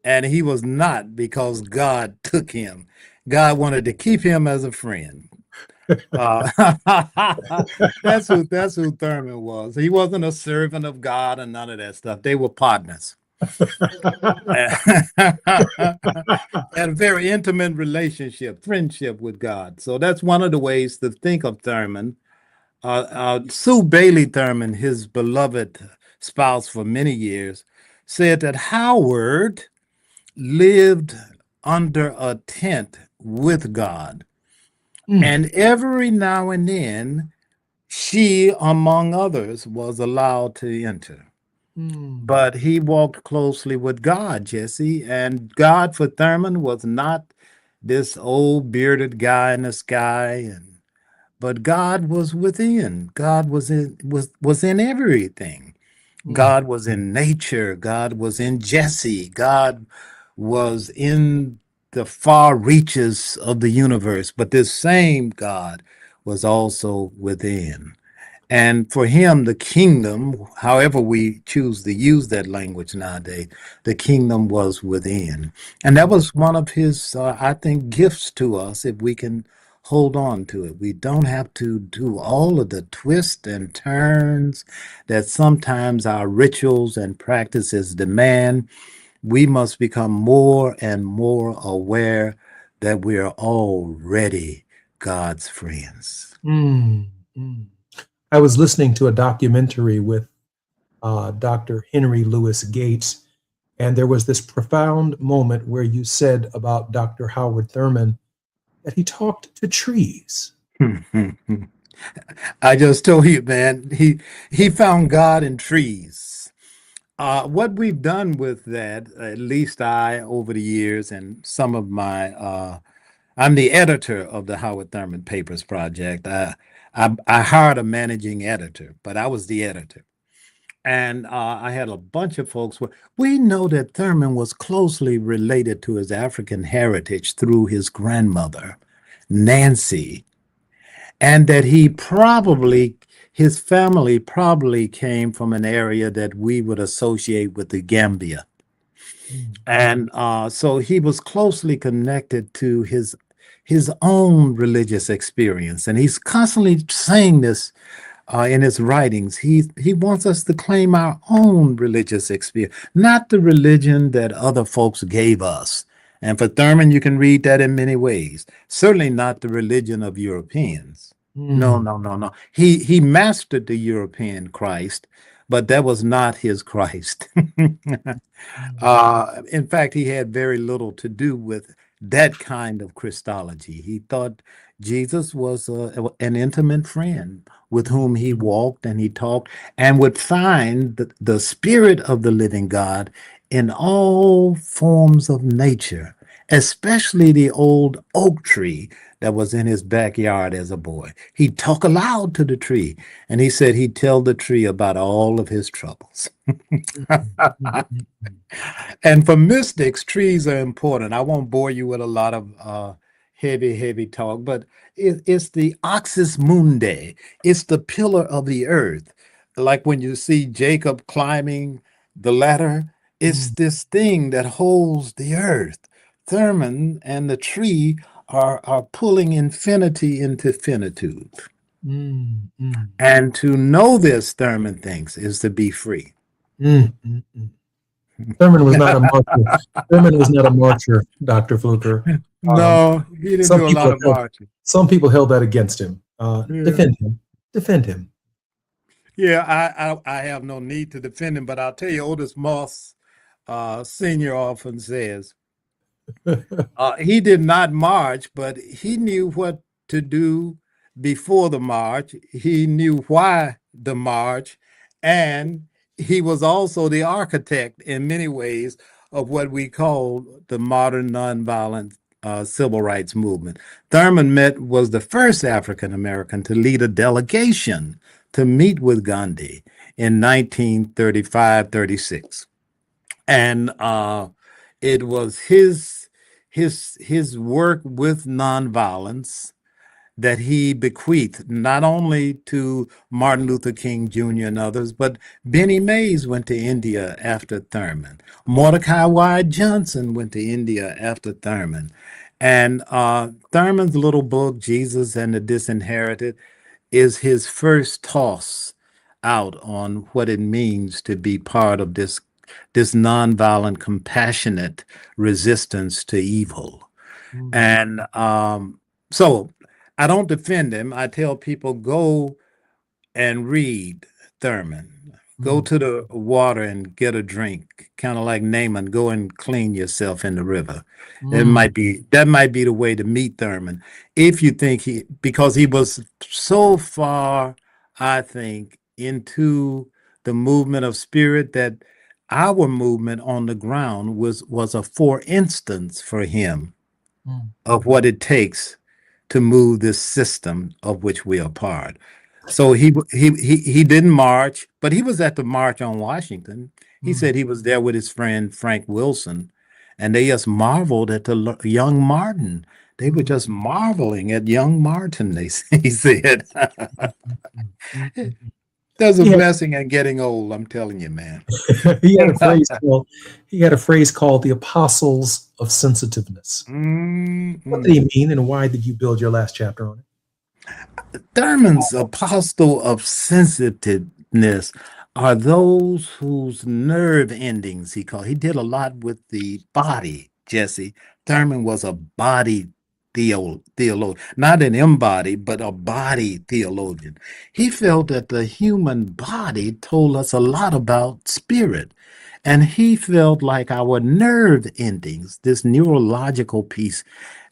and he was not because God took him. God wanted to keep him as a friend. That's who Thurman was. He wasn't a servant of God and none of that stuff. They were partners. Had a very intimate relationship, friendship with God. So that's one of the ways to think of Thurman. Sue Bailey Thurman, his beloved spouse for many years, said that Howard lived under a tent with God. And every now and then, she, among others, was allowed to enter. But he walked closely with God, Jesse, and God for Thurman was not this old bearded guy in the sky, but God was within. God was in everything. God was in nature. God was in Jesse. God was in the far reaches of the universe, but this same God was also within. And for him, the kingdom, however we choose to use that language nowadays, the kingdom was within. And that was one of his, I think, gifts to us if we can hold on to it. We don't have to do all of the twists and turns that sometimes our rituals and practices demand. We must become more and more aware that we are already God's friends. I was listening to a documentary with Dr. Henry Louis Gates, and there was this profound moment where you said about Dr. Howard Thurman that he talked to trees. I just told you, man, he found God in trees. What we've done with that, at least I, over the years, and some of my, I'm the editor of the Howard Thurman Papers Project. I hired a managing editor, but I was the editor. And I had a bunch of folks. We know that Thurman was closely related to his African heritage through his grandmother. Nancy, and that his family probably came from an area that we would associate with the Gambia. And so he was closely connected to his own religious experience. And he's constantly saying this in his writings. He wants us to claim our own religious experience, not the religion that other folks gave us. And for Thurman, you can read that in many ways. Certainly not the religion of Europeans. No. He mastered the European Christ, but that was not his Christ. In fact, he had very little to do with that kind of Christology. He thought Jesus was an intimate friend with whom he walked and he talked and would find the spirit of the living God in all forms of nature, especially the old oak tree that was in his backyard as a boy. He'd talk aloud to the tree, and he said he'd tell the tree about all of his troubles. And for mystics, trees are important. I won't bore you with a lot of heavy talk, but it's the oxys mundi. It's the pillar of the earth. Like when you see Jacob climbing the ladder, it's this thing that holds the earth. Thurman and the tree are pulling infinity into finitude. And to know this, Thurman thinks, is to be free. Thurman was not a marcher. Thurman was not a marcher, Dr. Fluker. No, he didn't do a lot of marching. Some people held that against him. Defend him. Defend him. Yeah, I have no need to defend him, but I'll tell you, Otis Moss Sr. often says, he did not march, but he knew what to do before the march. He knew why the march, and he was also the architect in many ways of what we call the modern nonviolent civil rights movement. Thurman was the first African American to lead a delegation to meet with Gandhi in 1935-36. And it was his work with nonviolence that he bequeathed not only to Martin Luther King Jr. and others, but Benny Mays went to India after Thurman. Mordecai Wyatt Johnson went to India after Thurman. And Thurman's little book, Jesus and the Disinherited, is his first toss out on what it means to be part of this nonviolent, compassionate resistance to evil. And so I don't defend him. I tell people, go and read Thurman. Go to the water and get a drink, kind of like Naaman. Go and clean yourself in the river. That might be the way to meet Thurman. If you think because he was so far, I think, into the movement of spirit that our movement on the ground was a for instance for him of what it takes to move this system of which we are part. So he didn't march, but he was at the March on Washington. He said he was there with his friend Frank Wilson, and they just marveled at the young Martin. They were just marveling at young Martin, he said. There's a blessing in getting old, I'm telling you, man. He had a phrase called the apostles of sensitiveness. What did he mean, and why did you build your last chapter on it? Thurman's apostle of sensitiveness are those whose nerve endings he did a lot with the body, Jesse. Thurman was a body theologian, not an embodied, but a body theologian. He felt that the human body told us a lot about spirit. And he felt like our nerve endings, this neurological piece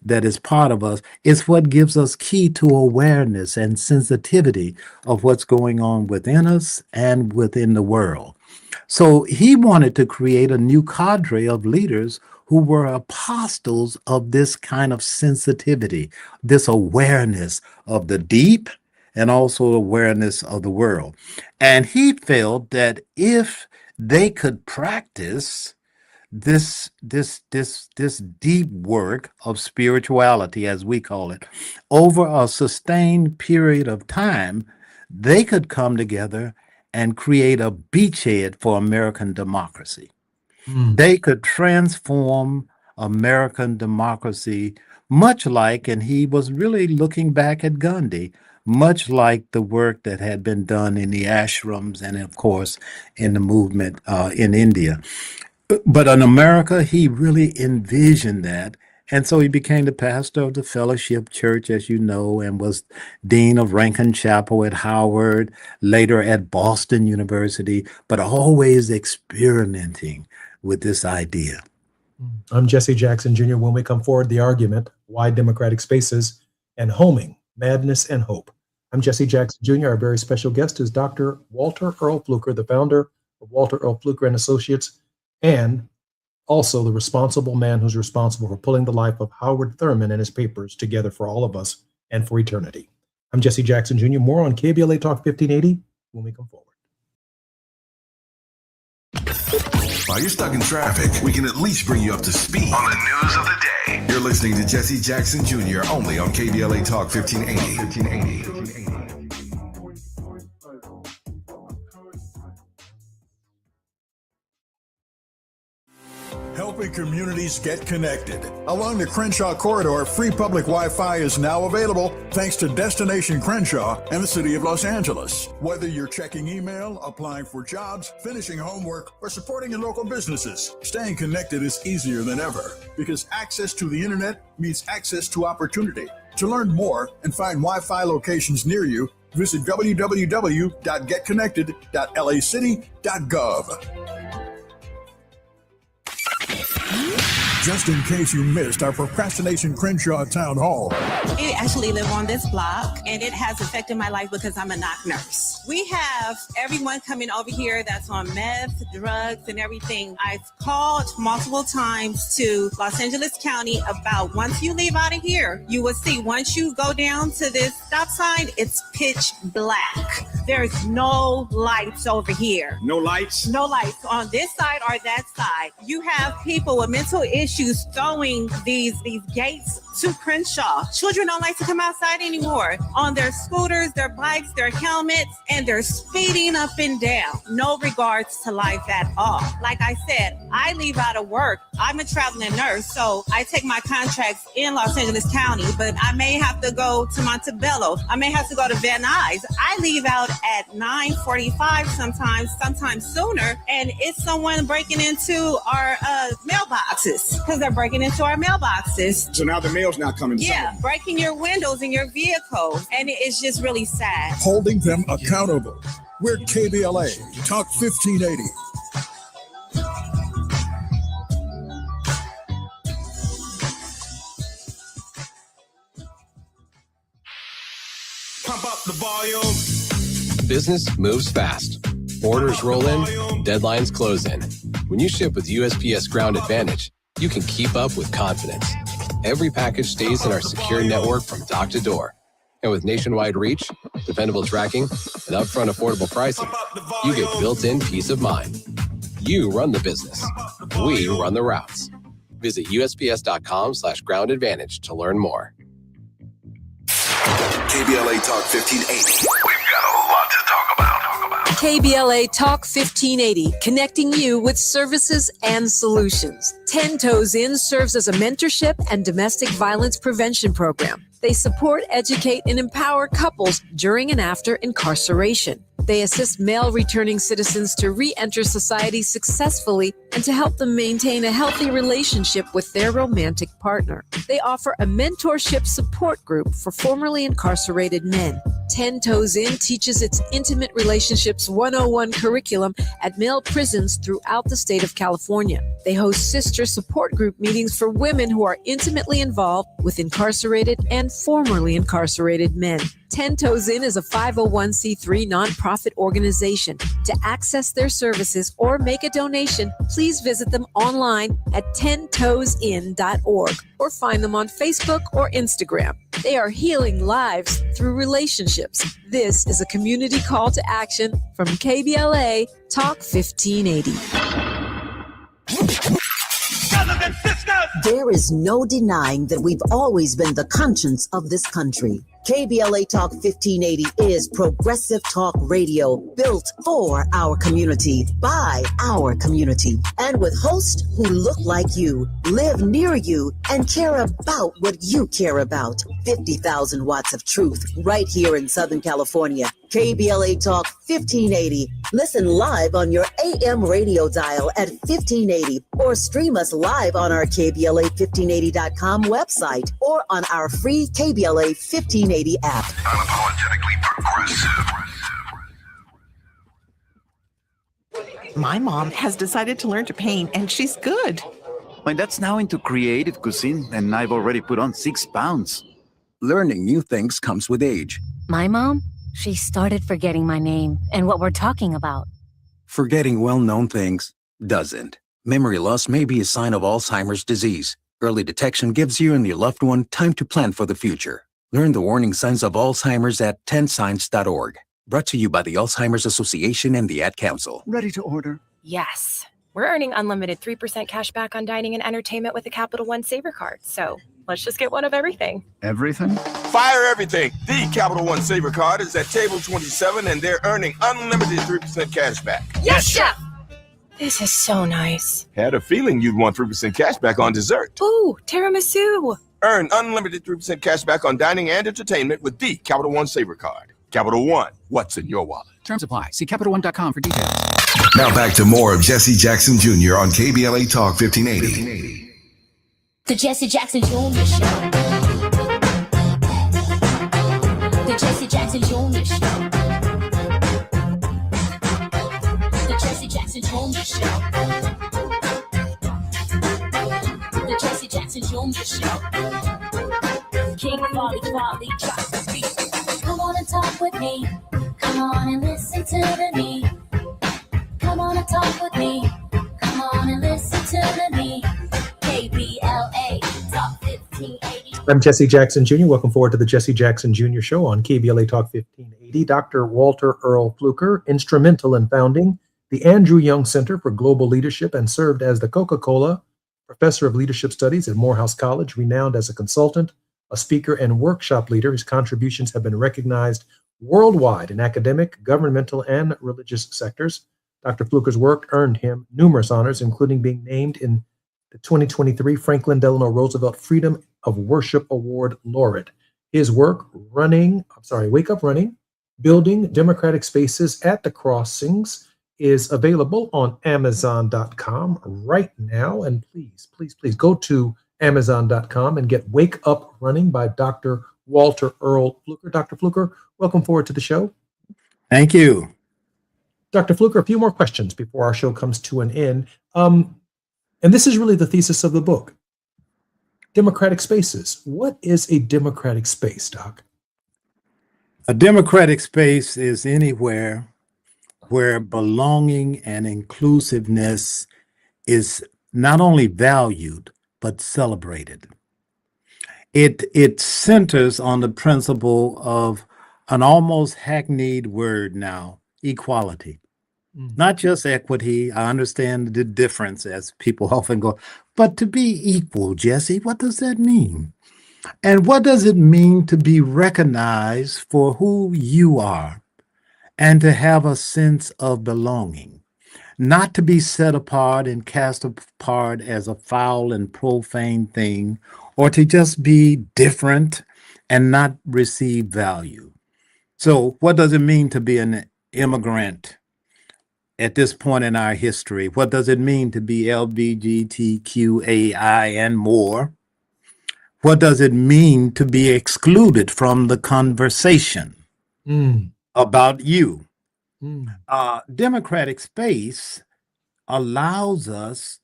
that is part of us, is what gives us key to awareness and sensitivity of what's going on within us and within the world. So he wanted to create a new cadre of leaders who were apostles of this kind of sensitivity, this awareness of the deep and also awareness of the world. And he felt that if they could practice this deep work of spirituality, as we call it, over a sustained period of time, they could come together and create a beachhead for American democracy. They could transform American democracy, much like, and he was really looking back at Gandhi, much like the work that had been done in the ashrams and, of course, in the movement in India. But in America, he really envisioned that. And so he became the pastor of the Fellowship Church, as you know, and was dean of Rankin Chapel at Howard, later at Boston University, but always experimenting with this idea. I'm Jesse Jackson Jr. When we come forward, the argument, why democratic spaces and homing, madness and hope. I'm Jesse Jackson Jr. Our very special guest is Dr. Walter Earl Fluker, the founder of Walter Earl Fluker and Associates, and also the responsible man who's responsible for pulling the life of Howard Thurman and his papers together for all of us and for eternity. I'm Jesse Jackson Jr. More on KBLA Talk 1580 when we come forward. While you're stuck in traffic, we can at least bring you up to speed on the news of the day. You're listening to Jesse Jackson Jr. only on KBLA Talk 1580. Helping communities get connected. Along the Crenshaw Corridor, free public Wi-Fi is now available thanks to Destination Crenshaw and the City of Los Angeles. Whether you're checking email, applying for jobs, finishing homework, or supporting your local businesses, staying connected is easier than ever because access to the internet means access to opportunity. To learn more and find Wi-Fi locations near you, visit www.getconnected.lacity.gov. Just in case you missed our Procrastination Crenshaw Town Hall. I actually live on this block, and it has affected my life because I'm a knock nurse. We have everyone coming over here that's on meth, drugs, and everything. I've called multiple times to Los Angeles County about once you leave out of here, you will see once you go down to this stop sign, it's pitch black. There's no lights over here. No lights? No lights on this side or that side. You have people with mental issues throwing these gates to Crenshaw. Children don't like to come outside anymore on their scooters, their bikes, their helmets, and they're speeding up and down. No regards to life at all. Like I said, I leave out of work. I'm a traveling nurse, so I take my contracts in Los Angeles County, but I may have to go to Montebello. I may have to go to Van Nuys. I leave out at 9:45 sometimes sooner, and it's someone breaking into our mailboxes because they're breaking into our mailboxes. So now the mail's not coming. Yeah, breaking your windows in your vehicle, and it's just really sad. Holding them accountable. We're KBLA Talk 1580. Pump up the volume. Business moves fast. Orders roll in, deadlines close in. When you ship with USPS Ground Advantage, you can keep up with confidence. Every package stays in our secure network from dock to door. And with nationwide reach, dependable tracking, and upfront affordable pricing, you get built-in peace of mind. You run the business. We run the routes. Visit USPS.com/Ground Advantage to learn more. KBLA Talk 1580. We've got a lot to talk about. KBLA Talk 1580, connecting you with services and solutions. 10 Toes In serves as a mentorship and domestic violence prevention program. They support, educate, and empower couples during and after incarceration. They assist male returning citizens to re-enter society successfully and to help them maintain a healthy relationship with their romantic partner. They offer a mentorship support group for formerly incarcerated men. 10 Toes In teaches its Intimate Relationships 101 curriculum at male prisons throughout the state of California. They host sister support group meetings for women who are intimately involved with incarcerated and formerly incarcerated men. 10 Toes In is a 501c3 nonprofit organization. To access their services or make a donation, please visit them online at 10toesin.org or find them on Facebook or Instagram. They are healing lives through relationships. This is a community call to action from KBLA Talk 1580. There is no denying that we've always been the conscience of this country. KBLA Talk 1580 is progressive talk radio built for our community, by our community, and with hosts who look like you, live near you, and care about what you care about. 50,000 watts of truth right here in Southern California. KBLA Talk 1580. Listen live on your AM radio dial at 1580 or stream us live on our KBLA1580.com website or on our free KBLA 1580 app. Unapologetically progressive. My mom has decided to learn to paint, and she's good. My dad's now into creative cuisine, and I've already put on 6 pounds. Learning new things comes with age. My mom, she started forgetting my name and what we're talking about. Forgetting well-known things doesn't. Memory loss may be a sign of Alzheimer's disease. Early detection gives you and your loved one time to plan for the future. Learn the warning signs of Alzheimer's at 10signs.org. Brought to you by the Alzheimer's Association and the Ad Council. Ready to order? Yes. We're earning unlimited 3% cash back on dining and entertainment with a Capital One Saver card. So let's just get one of everything. Everything? Fire everything. The Capital One Saver card is at table 27 and they're earning unlimited 3% cash back. Yes, Chef! This is so nice. Had a feeling you'd want 3% cash back on dessert. Ooh, tiramisu. Earn unlimited 3% cash back on dining and entertainment with the Capital One Saver card. Capital One, what's in your wallet? Terms apply. See CapitalOne.com for details. Now back to more of Jesse Jackson Jr. on KBLA Talk 1580. The Jesse Jackson Jr. Show. The Jesse Jackson Jr. Show. The Jesse Jackson Jr. Show. The Jesse Jackson Jr. Show. King Folly, drop the beat. Come on and talk with me. Come on and listen to me. Come on and talk with me. Come on and listen to me. KBLA Talk 1580. I'm Jesse Jackson Jr. Welcome forward to the Jesse Jackson Jr. Show on KBLA Talk 1580. Dr. Walter Earl Fluker, instrumental in founding the Andrew Young Center for Global Leadership and served as the Coca-Cola Professor of Leadership Studies at Morehouse College, renowned as a consultant, a speaker, and workshop leader. His contributions have been recognized worldwide in academic, governmental, and religious sectors. Dr. Fluker's work earned him numerous honors, including being named in the 2023 Franklin Delano Roosevelt Freedom of Worship Award laureate. His work, Wake Up Running, Building Democratic Spaces at the Crossings, is available on Amazon.com right now. And please go to Amazon.com and get Wake Up Running by Dr. Walter Earl Fluker. Dr. Fluker, welcome forward to the show. Thank you. Dr. Fluker, a few more questions before our show comes to an end. And this is really the thesis of the book. Democratic spaces. What is a democratic space, Doc? A democratic space is anywhere where belonging and inclusiveness is not only valued, but celebrated. It centers on the principle of an almost hackneyed word now, equality. Not just equity. I understand the difference, as people often go, but to be equal, Jesse, what does that mean? And what does it mean to be recognized for who you are and to have a sense of belonging? Not to be set apart and cast apart as a foul and profane thing, or to just be different and not receive value. So what does it mean to be an immigrant at this point in our history? What does it mean to be LGBTQAI and more? What does it mean to be excluded from the conversation about you? Democratic space allows us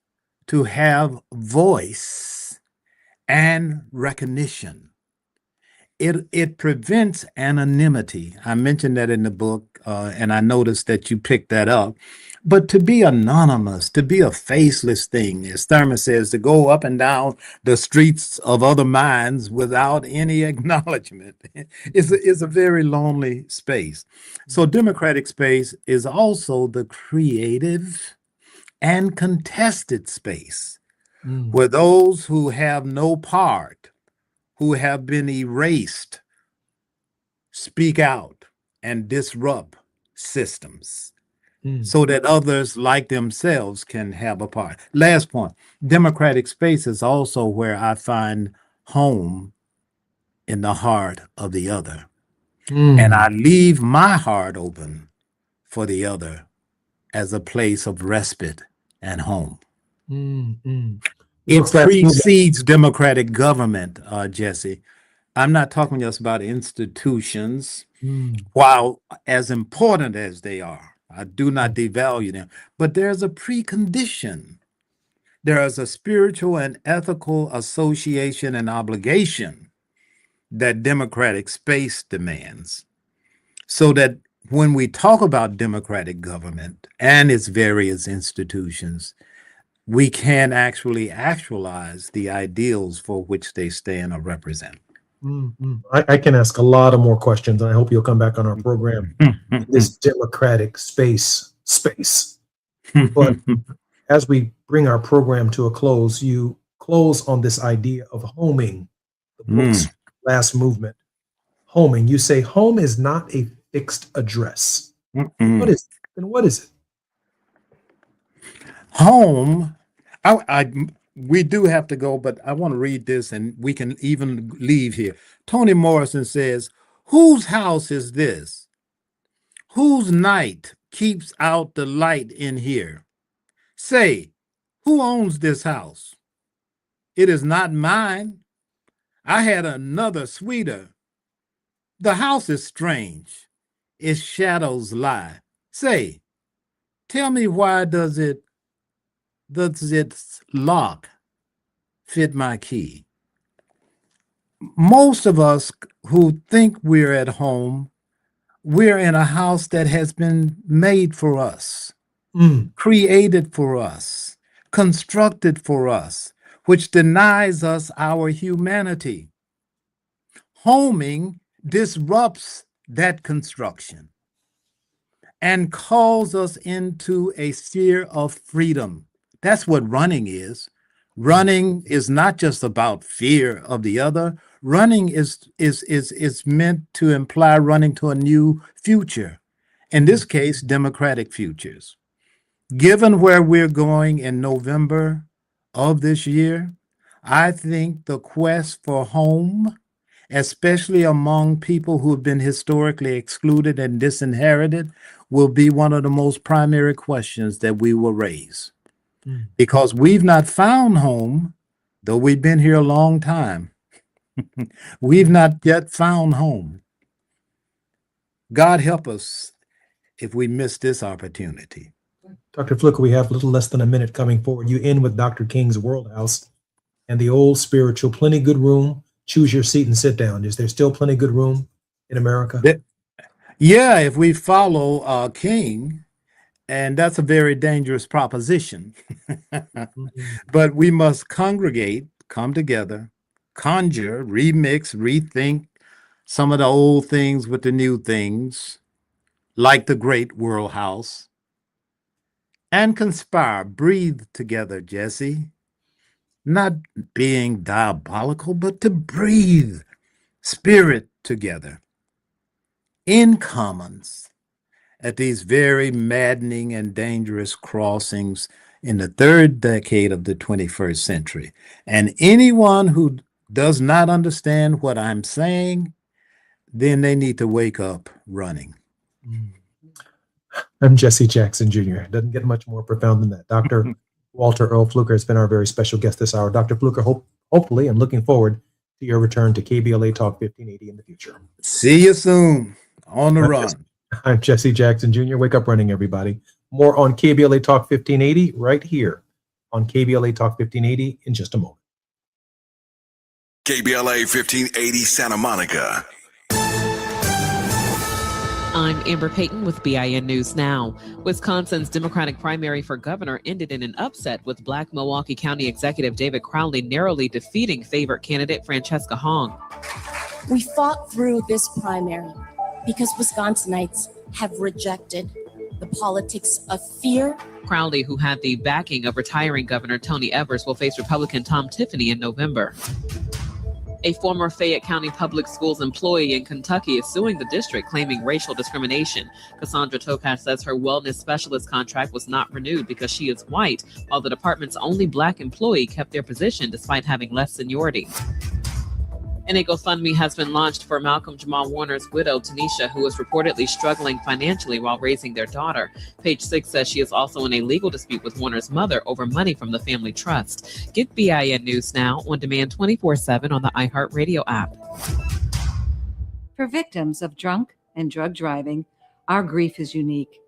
to have voice and recognition. It prevents anonymity. I mentioned that in the book, and I noticed that you picked that up. But to be anonymous, to be a faceless thing, as Thurman says, to go up and down the streets of other minds without any acknowledgement is a very lonely space. So democratic space is also the creative and contested space where those who have no part, who have been erased, speak out and disrupt systems so that others like themselves can have a part. Last point, democratic space is also where I find home in the heart of the other. And I leave my heart open for the other as a place of respite and home. It precedes democratic government, Jesse. I'm not talking just about institutions, while as important as they are. I do not devalue them, but there's a precondition. There is a spiritual and ethical association and obligation that democratic space demands, so that when we talk about democratic government and its various institutions, we can actually actualize the ideals for which they stand or represent. I can ask a lot of more questions, and I hope you'll come back on our program. This democratic space. But as we bring our program to a close, you close on this idea of homing, the book's last movement. Homing. You say home is not a fixed address. What is it? And what is it? Home, we do have to go, but I want to read this and we can even leave here. Toni Morrison says, whose house is this? Whose night keeps out the light in here? Say, who owns this house? It is not mine. I had another sweeter. The house is strange. Its shadows lie. Say, tell me, why does its lock fit my key? Most of us who think we're at home, we're in a house that has been made for us, created for us, constructed for us, which denies us our humanity. Homing disrupts that construction and calls us into a sphere of freedom. That's what running is. Running is not just about fear of the other. Running is meant to imply running to a new future. In this case, democratic futures. Given where we're going in November of this year, I think the quest for home, especially among people who have been historically excluded and disinherited, will be one of the most primary questions that we will raise. Because we've not found home, though we've been here a long time. We've not yet found home. God help us if we miss this opportunity. Dr. Fluker, we have a little less than a minute coming forward. You end with Dr. King's World House and the old spiritual, plenty good room. Choose your seat and sit down. Is there still plenty good room in America? Yeah, if we follow King, and that's a very dangerous proposition. But we must congregate, come together, conjure, remix, rethink some of the old things with the new things, like the great World House, and conspire, breathe together, Jesse. Not being diabolical, but to breathe spirit together in commons at these very maddening and dangerous crossings in the third decade of the 21st century. And anyone who does not understand what I'm saying, then they need to wake up running. I'm Jesse Jackson Jr. Doesn't get much more profound than that. Dr. Walter Earl Fluker has been our very special guest this hour. Dr. Fluker, hopefully, I'm looking forward to your return to KBLA Talk 1580 in the future. See you soon on the run. I'm Jesse Jackson Jr. Wake up running, everybody. More on KBLA Talk 1580 right here on KBLA Talk 1580 in just a moment. KBLA 1580 Santa Monica. I'm Amber Payton with BIN News Now. Wisconsin's Democratic primary for governor ended in an upset with Black Milwaukee County Executive David Crowley narrowly defeating favorite candidate Francesca Hong. We fought through this primary because Wisconsinites have rejected the politics of fear. Crowley, who had the backing of retiring Governor Tony Evers, will face Republican Tom Tiffany in November. A former Fayette County Public Schools employee in Kentucky is suing the district, claiming racial discrimination. Cassandra Tokash says her wellness specialist contract was not renewed because she is white, while the department's only black employee kept their position despite having less seniority. And a GoFundMe has been launched for Malcolm Jamal Warner's widow, Tanisha, who is reportedly struggling financially while raising their daughter. Page 6 says she is also in a legal dispute with Warner's mother over money from the family trust. Get BIN News Now on demand 24/7 on the iHeartRadio app. For victims of drunk and drug driving, our grief is unique.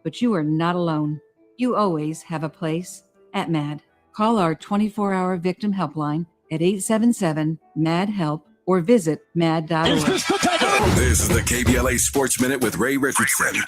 But you are not alone. You always have a place at MAD. Call our 24-hour victim helpline at 877-MAD-HELP or visit mad.org. This is the KBLA Sports Minute with Ray Richardson.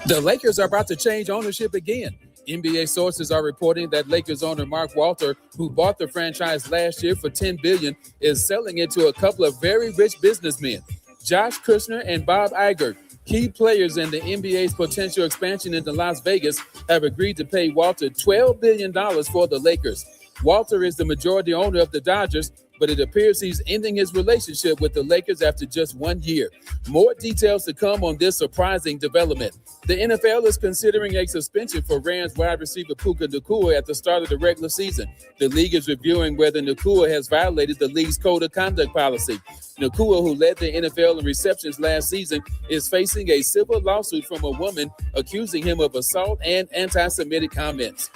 The Lakers are about to change ownership again. NBA sources are reporting that Lakers owner Mark Walter, who bought the franchise last year for $10 billion, is selling it to a couple of very rich businessmen, Josh Kushner and Bob Iger. Key players in the NBA's potential expansion into Las Vegas have agreed to pay Walter $12 billion for the Lakers. Walter is the majority owner of the Dodgers, but it appears he's ending his relationship with the Lakers after just 1 year. More details to come on this surprising development. The NFL is considering a suspension for Rams wide receiver Puka Nacua at the start of the regular season. The league is reviewing whether Nacua has violated the league's code of conduct policy. Nacua, who led the NFL in receptions last season, is facing a civil lawsuit from a woman accusing him of assault and anti-Semitic comments.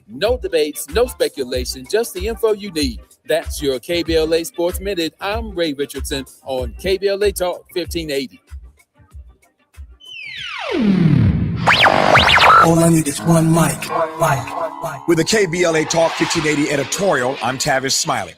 No debates, no speculation, just the info you need. That's your KBLA Sports Minute. I'm Ray Richardson on KBLA Talk 1580. All I need is one mic. With the KBLA Talk 1580 editorial, I'm Tavis Smiley.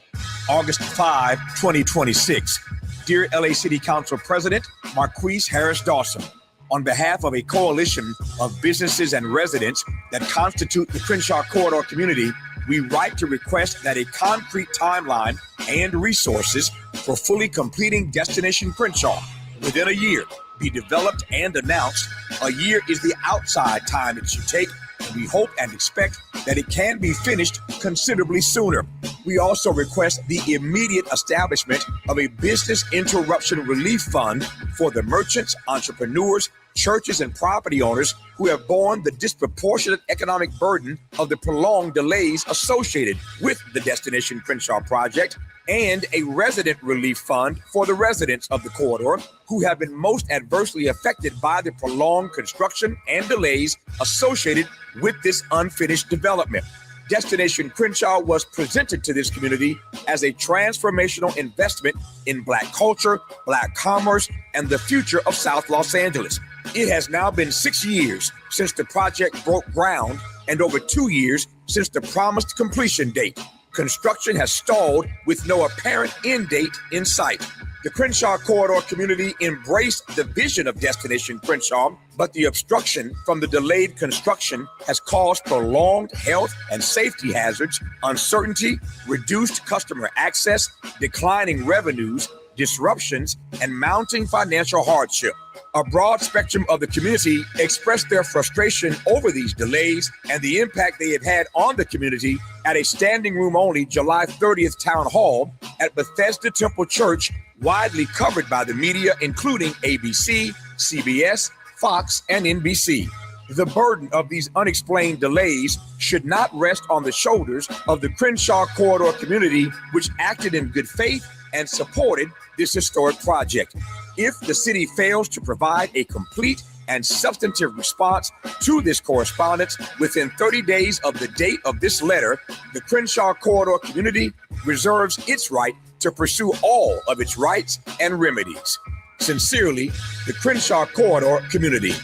August 5, 2026. Dear LA City Council President Marquise Harris Dawson, on behalf of a coalition of businesses and residents that constitute the Crenshaw Corridor community, we write to request that a concrete timeline and resources for fully completing Destination Crenshaw within a year be developed and announced. A year is the outside time it should take, and we hope and expect that it can be finished considerably sooner. We also request the immediate establishment of a business interruption relief fund for the merchants, entrepreneurs, churches, and property owners who have borne the disproportionate economic burden of the prolonged delays associated with the Destination Crenshaw project, and a resident relief fund for the residents of the corridor who have been most adversely affected by the prolonged construction and delays associated with this unfinished development. Destination Crenshaw was presented to this community as a transformational investment in Black culture, Black commerce, and the future of South Los Angeles. It has now been 6 years since the project broke ground and over 2 years since the promised completion date. Construction has stalled with no apparent end date in sight. The Crenshaw Corridor community embraced the vision of Destination Crenshaw, but the obstruction from the delayed construction has caused prolonged health and safety hazards, uncertainty, reduced customer access, declining revenues, disruptions, and mounting financial hardship. A broad spectrum of the community expressed their frustration over these delays and the impact they have had on the community at a standing room only July 30th town hall at Bethesda Temple Church, widely covered by the media, including ABC, CBS, Fox, and NBC. The burden of these unexplained delays should not rest on the shoulders of the Crenshaw Corridor community, which acted in good faith and supported this historic project. If the city fails to provide a complete and substantive response to this correspondence within 30 days of the date of this letter, the Crenshaw Corridor community reserves its right to pursue all of its rights and remedies. Sincerely, the Crenshaw Corridor community.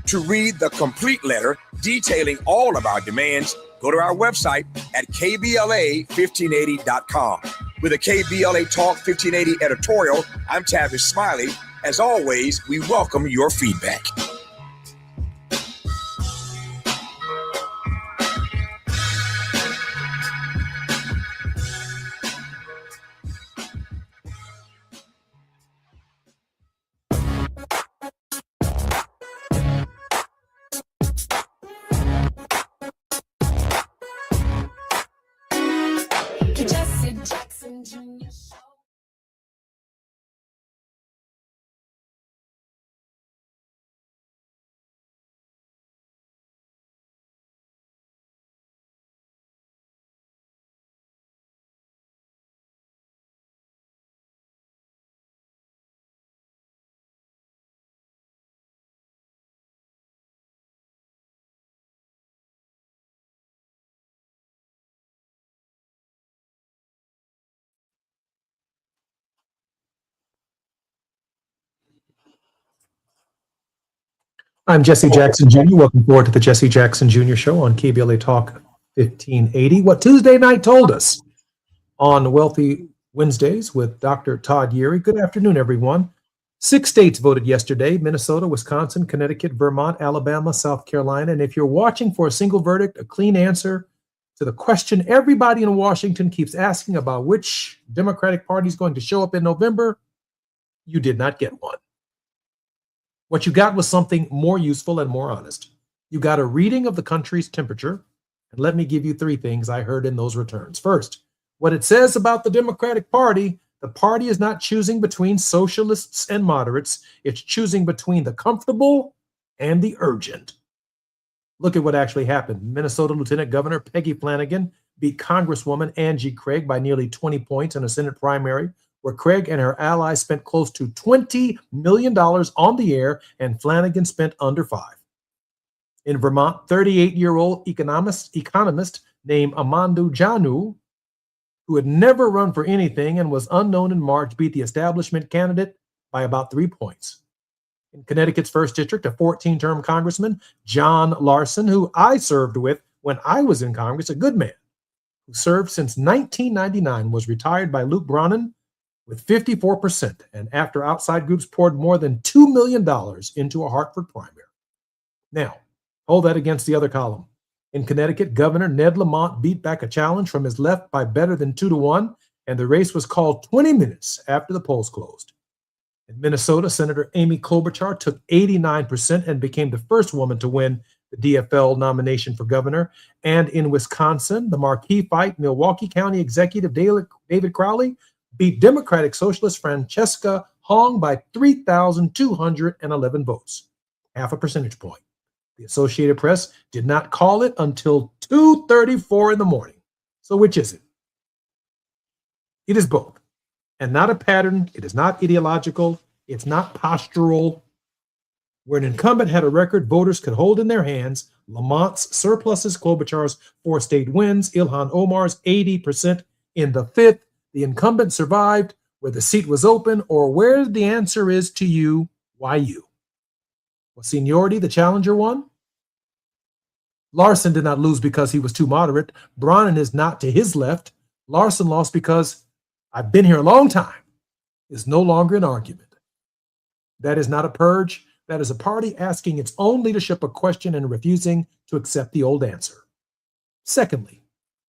To read the complete letter detailing all of our demands, go to our website at kbla1580.com. With a KBLA Talk 1580 editorial, I'm Tavis Smiley. As always, we welcome your feedback. I'm Jesse Jackson Jr. Welcome forward to the Jesse Jackson Jr. Show on KBLA Talk 1580. What Tuesday night told us on Wealthy Wednesdays with Dr. Todd Yeary. Good afternoon, everyone. 6 states voted yesterday: Minnesota, Wisconsin, Connecticut, Vermont, Alabama, South Carolina. And if you're watching for a single verdict, a clean answer to the question everybody in Washington keeps asking about which Democratic Party is going to show up in November, you did not get one. What you got was something more useful and more honest. You got a reading of the country's temperature. And let me give you 3 things I heard in those returns. First, what it says about the Democratic Party: the party is not choosing between socialists and moderates. It's choosing between the comfortable and the urgent. Look at what actually happened. Minnesota Lieutenant Governor Peggy Flanagan beat Congresswoman Angie Craig by nearly 20 points in a Senate primary, where Craig and her allies spent close to $20 million on the air, and Flanagan spent under 5. In Vermont, 38-year-old economist named Amandu Janu, who had never run for anything and was unknown in March, beat the establishment candidate by about 3 points. In Connecticut's 1st District, a 14-term congressman, John Larson, who I served with when I was in Congress, a good man, who served since 1999, was retired by Luke Brannan with 54%, and after outside groups poured more than $2 million into a Hartford primary. Now, hold that against the other column. In Connecticut, Governor Ned Lamont beat back a challenge from his left by better than 2-1, and the race was called 20 minutes after the polls closed. In Minnesota, Senator Amy Klobuchar took 89% and became the first woman to win the DFL nomination for governor. And in Wisconsin, the marquee fight, Milwaukee County Executive David Crowley beat Democratic Socialist Francesca Hong by 3,211 votes, half a percentage point. The Associated Press did not call it until 2:34 in the morning. So which is it? It is both, and not a pattern. It is not ideological. It's not postural. Where an incumbent had a record voters could hold in their hands, Lamont's surpluses, Klobuchar's 4 state wins, Ilhan Omar's 80% in the 5th, the incumbent survived, where the seat was open, or where the answer is to you, why you? Was seniority the challenger won? Larson did not lose because he was too moderate. Brannan is not to his left. Larson lost because I've been here a long time is no longer an argument. That is not a purge. That is a party asking its own leadership a question and refusing to accept the old answer. Secondly,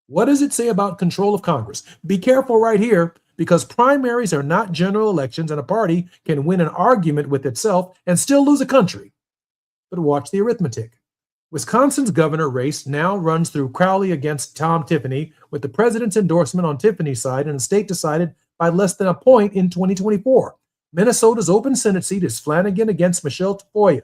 what does it say about control of Congress? Be careful right here, because primaries are not general elections, and a party can win an argument with itself and still lose a country. But watch the arithmetic. Wisconsin's governor race now runs through Crowley against Tom Tiffany, with the president's endorsement on Tiffany's side and a state decided by less than a point in 2024. Minnesota's open Senate seat is Flanagan against Michelle Tafoya,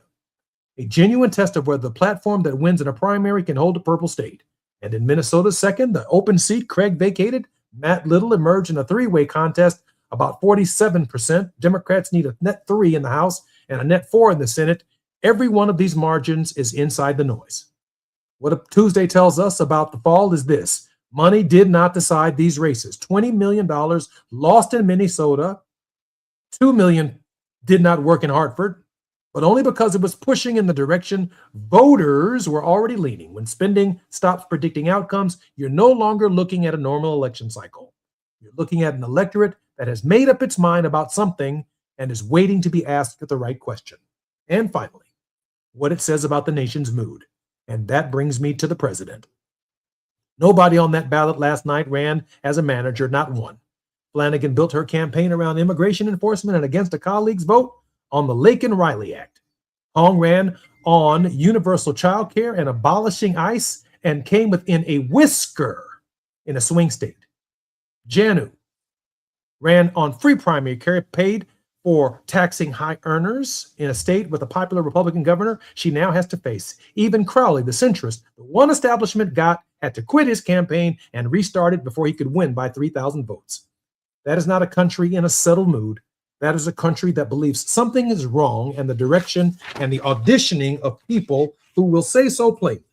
a genuine test of whether the platform that wins in a primary can hold a purple state. And in Minnesota's 2nd, the open seat Craig vacated, Matt Little emerged in a 3-way contest, about 47%. Democrats need a net 3 in the House and a net 4 in the Senate. Every one of these margins is inside the noise. What a Tuesday tells us about the fall is this: money did not decide these races. $20 million lost in Minnesota, $2 million did not work in Hartford, but only because it was pushing in the direction voters were already leaning. When spending stops predicting outcomes, you're no longer looking at a normal election cycle. You're looking at an electorate that has made up its mind about something and is waiting to be asked the right question. And finally, what it says about the nation's mood. And that brings me to the president. Nobody on that ballot last night ran as a manager, not one. Flanagan built her campaign around immigration enforcement and against a colleague's vote on the Laken-Riley Act. Hong ran on universal child care and abolishing ICE and came within a whisker in a swing state. Janu ran on free primary care, paid for taxing high earners in a state with a popular Republican governor she now has to face. Even Crowley, the centrist, the one establishment got, had to quit his campaign and restart it before he could win by 3,000 votes. That is not a country in a settled mood. That is a country that believes something is wrong, and the direction and the auditioning of people who will say so plainly.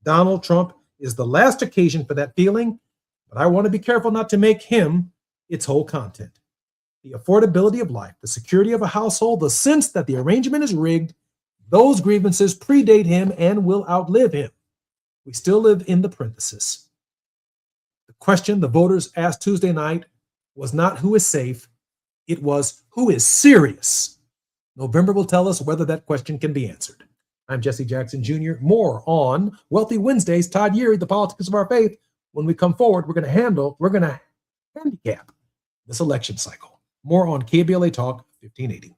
Donald Trump is the last occasion for that feeling, but I want to be careful not to make him its whole content. The affordability of life, the security of a household, the sense that the arrangement is rigged, Those grievances predate him and will outlive him. We still live in the parenthesis. The question the voters asked Tuesday night was not who is safe, it was who is serious. November will tell us whether that question can be answered. I'm Jesse Jackson Jr. More on Wealthy Wednesdays, Todd Yeary, the politics of our faith. When we come forward, we're going to handicap this election cycle. More on KBLA Talk 1580.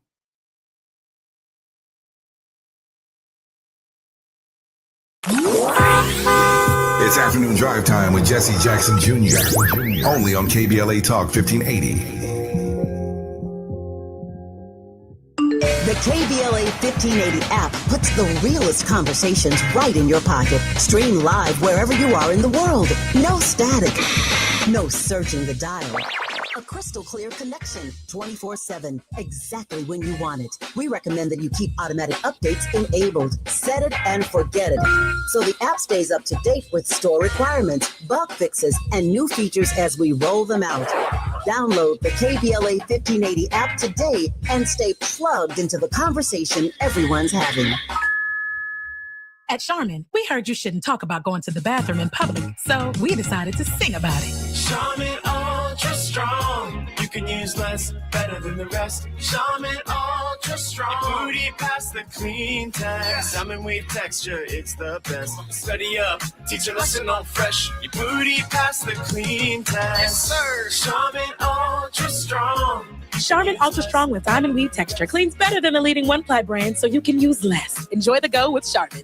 It's afternoon drive time with Jesse Jackson Jr. Only on KBLA Talk 1580. The KBLA 1580 app puts the realest conversations right in your pocket. Stream live wherever you are in the world. No static. No searching the dial. A crystal clear connection 24/7, exactly when you want it. We recommend that you keep automatic updates enabled. Set it and forget it. So the app stays up to date with store requirements, bug fixes, and new features as we roll them out. Download the KBLA 1580 app today and stay plugged into the conversation everyone's having. At Charmin, we heard you shouldn't talk about going to the bathroom in public, so we decided to sing about it. Charmin Ultra Strong. You can use less, better than the rest. Charmin Ultra Strong. Your booty past the clean test. Salmon weave texture, it's the best. Study up, teach a lesson on fresh. Your booty past the clean test. Yes, sir. Charmin Ultra Strong. Charmin Ultra Strong with diamond weave texture cleans better than the leading one-ply brand, so you can use less. Enjoy the go with Charmin.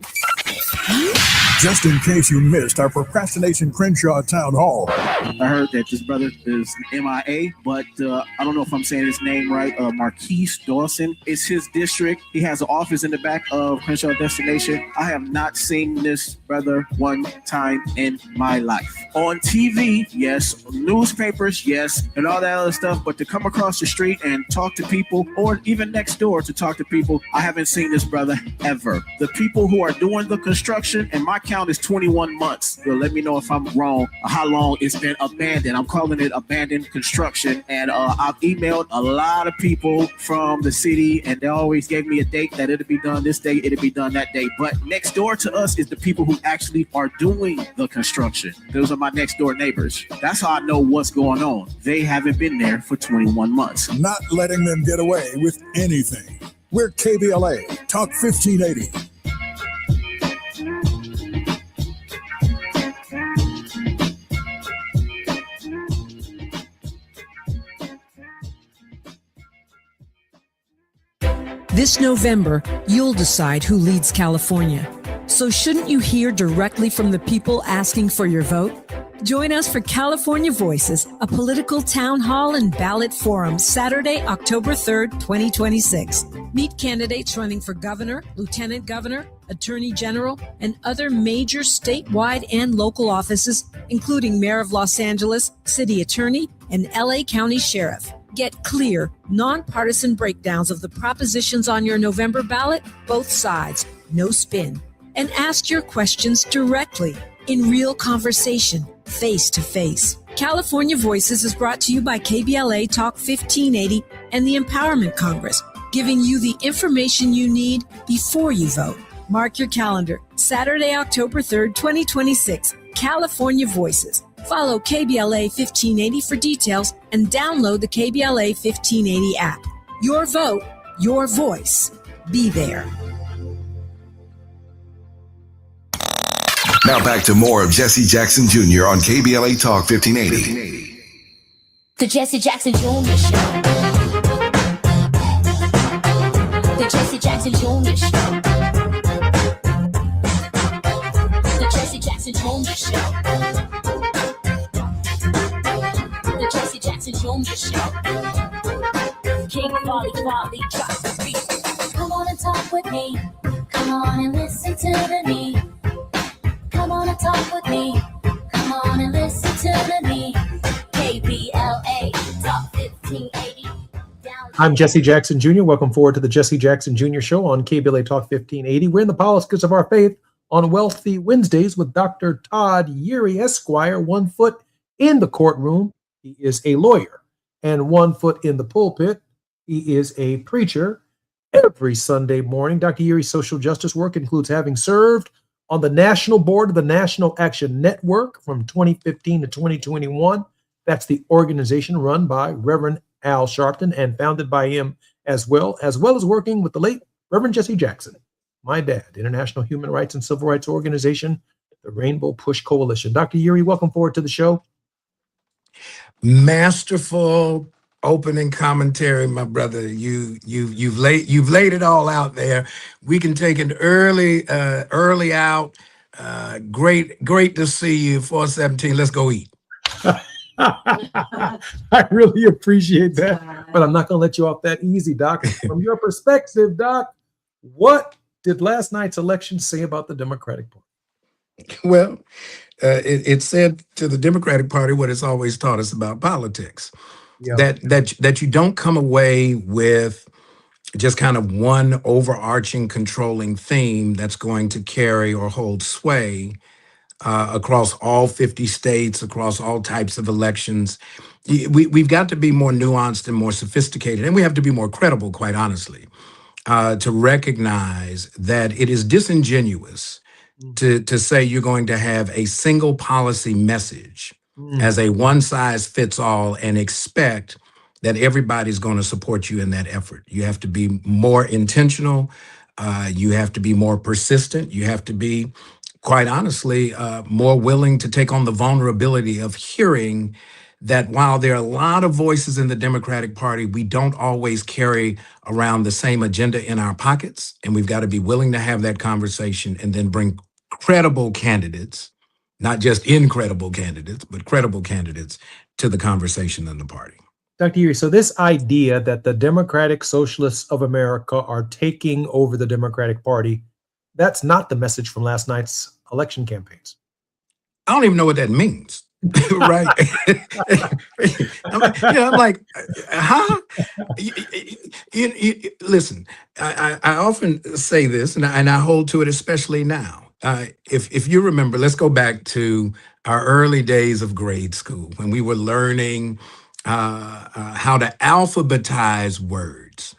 Just in case you missed our Procrastination Crenshaw Town Hall. I heard that this brother is MIA, but I don't know if I'm saying his name right. Marquise Dawson. It's his district. He has an office in the back of Crenshaw Destination. I have not seen this brother one time in my life. On TV, yes. Newspapers, yes. And all that other stuff. But to come across the street and talk to people, or even next door to talk to people, I haven't seen this brother ever. The people who are doing the construction, and my count is 21 months. You'll let me know if I'm wrong, how long it's been abandoned. I'm calling it abandoned construction. And I've emailed a lot of people from the city, and they always gave me a date that it'll be done this day, it'll be done that day. But next door to us is the people who actually are doing the construction. Those are my next door neighbors. That's how I know what's going on. They haven't been there for 21 months. Not letting them get away with anything. We're KBLA Talk 1580. This November, you'll decide who leads California. So shouldn't you hear directly from the people asking for your vote? Join us for California Voices, a political town hall and ballot forum, Saturday, October 3rd, 2026. Meet candidates running for governor, lieutenant governor, attorney general, and other major statewide and local offices, including mayor of Los Angeles, city attorney, and LA County sheriff. Get clear, nonpartisan breakdowns of the propositions on your November ballot, both sides, no spin. And ask your questions directly, in real conversation, face to face. California Voices is brought to you by KBLA Talk 1580 and the Empowerment Congress, giving you the information you need before you vote. Mark your calendar, Saturday, October 3rd, 2026, California Voices. Follow KBLA 1580 for details and download the KBLA 1580 app. Your vote, your voice. Be there. Now back to more of Jesse Jackson Jr. on KBLA Talk 1580. The Jesse Jackson Jr. Show. The Jesse Jackson Jr. Show. The Jesse Jackson Jr. Show. The Jesse Jackson Jr. Show. King Volley, drop the beat. Come on and talk with me. Come on and listen to me. Come on and talk with me. Come on and listen to me. KBLA Talk 1580. I'm Jesse Jackson Jr. Welcome forward to the Jesse Jackson Jr. Show on KBLA Talk 1580. We're in the politics of our faith on Wealthy Wednesdays with Dr. Todd Yeary, Esquire, 1 foot in the courtroom. He is a lawyer, and 1 foot in the pulpit. He is a preacher, every Sunday morning. Dr. Urey's social justice work includes having served on the national board of the National Action Network from 2015 to 2021. That's the organization run by Reverend Al Sharpton and founded by him as well as working with the late Reverend Jesse Jackson, my dad, International Human Rights and Civil Rights Organization, the Rainbow Push Coalition. Dr. Urey, welcome forward to the show. Masterful opening commentary, my brother. You've laid it all out there. We can take it early out. Great to see you. 417. Let's go eat. I really appreciate that, but I'm not going to let you off that easy, Doc. From your perspective, Doc, what did last night's election say about the Democratic Party? Well, it said to the Democratic Party what it's always taught us about politics. Yeah. That you don't come away with just kind of one overarching controlling theme that's going to carry or hold sway across all 50 states, across all types of elections. We've got to be more nuanced and more sophisticated, and we have to be more credible, quite honestly, to recognize that it is disingenuous to say you're going to have a single policy message as a one-size-fits-all and expect that everybody's going to support you in that effort. You have to be more intentional. You have to be more persistent. You have to be, quite honestly, more willing to take on the vulnerability of hearing that while there are a lot of voices in the Democratic Party, we don't always carry around the same agenda in our pockets. And we've got to be willing to have that conversation and then bring credible candidates, not just incredible candidates, but credible candidates to the conversation in the party. Dr. Urey, so this idea that the Democratic Socialists of America are taking over the Democratic Party, that's not the message from last night's election campaigns. I don't even know what that means. Right? I'm like, huh? Listen, I often say this, and I hold to it, especially now. If you remember, let's go back to our early days of grade school when we were learning how to alphabetize words.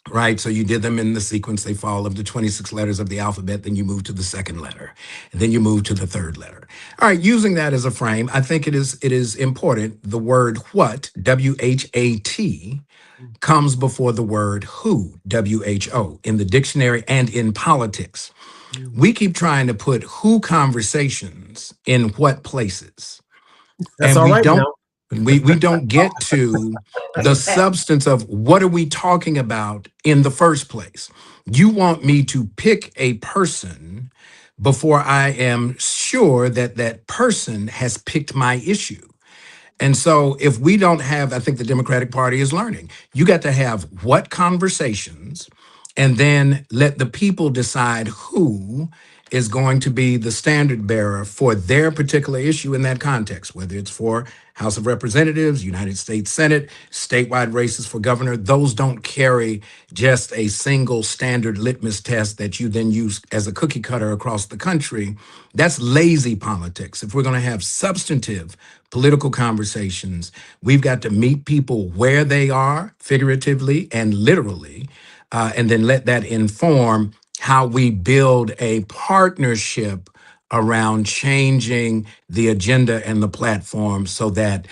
Right. So you did them in the sequence they fall of the 26 letters of the alphabet. Then you move to the second letter, and then you move to the third letter. All right. Using that as a frame, I think it is important. The word what, W-H-A-T, comes before the word who, W-H-O, in the dictionary and in politics. We keep trying to put who conversations in what places. That's and all we right don't. now. We don't get to the substance of what are we talking about in the first place. You want me to pick a person before I am sure that that person has picked my issue. And so if we don't have, I think the Democratic Party is learning, you got to have what conversations and then let the people decide who is going to be the standard bearer for their particular issue in that context, whether it's for House of Representatives, United States Senate, statewide races for governor. Those don't carry just a single standard litmus test that you then use as a cookie cutter across the country. That's lazy politics. If we're going to have substantive political conversations, we've got to meet people where they are, figuratively and literally, and then let that inform how we build a partnership around changing the agenda and the platform so that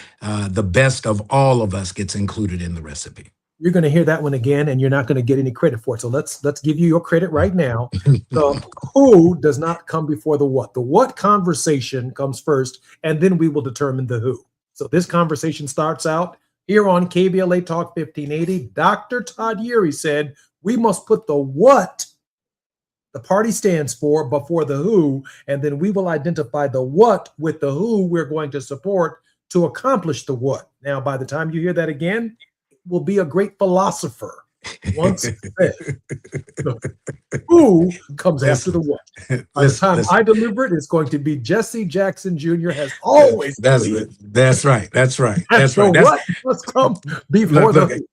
the best of all of us gets included in the recipe. You're going to hear that one again, and you're not going to get any credit for it. So let's give you your credit right now. The who does not come before the what. The what conversation comes first, and then we will determine the who. So this conversation starts out here on KBLA Talk 1580. Dr. Todd Urey said we must put the what the party stands for before the who, and then we will identify the what with the who we're going to support to accomplish the what. Now, by the time you hear that again, it will be a great philosopher. Once said, the who comes after the what. By the time I deliver it, it's going to be Jesse Jackson Jr. has always. That's right. That's right. That's So right. what must come before the who.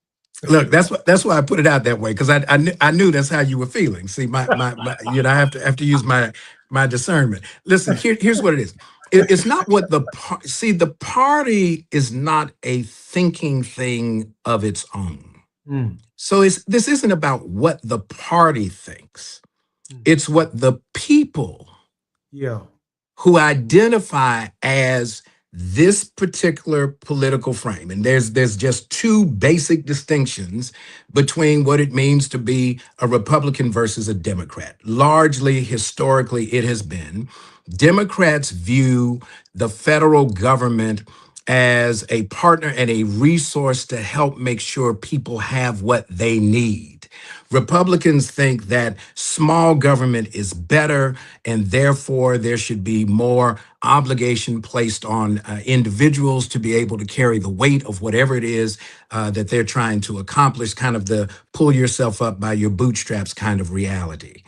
Look, that's why I put it out that way, because I knew that's how you were feeling. See, my I have to use my discernment. Listen, here's what it is. It's not what the party is not a thinking thing of its own. So this isn't about what the party thinks. It's what the people Yeah. who identify as this particular political frame. And there's just two basic distinctions between what it means to be a Republican versus a Democrat. Largely, historically, it has been Democrats view the federal government as a partner and a resource to help make sure people have what they need. Republicans think that small government is better, and therefore there should be more obligation placed on individuals to be able to carry the weight of whatever it is that they're trying to accomplish, kind of the pull yourself up by your bootstraps kind of reality.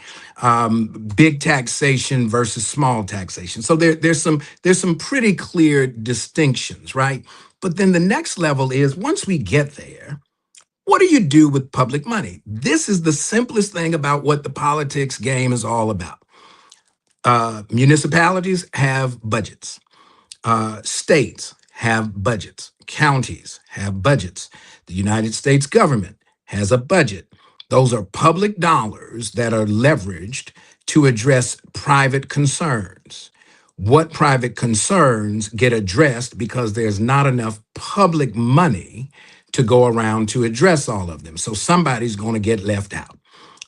Big taxation versus small taxation. So there's some pretty clear distinctions, right? But then the next level is once we get there, what do you do with public money? This is the simplest thing about what the politics game is all about. Municipalities have budgets. States have budgets. Counties have budgets. The United States government has a budget. Those are public dollars that are leveraged to address private concerns. What private concerns get addressed because there's not enough public money to go around to address all of them. So somebody's going to get left out.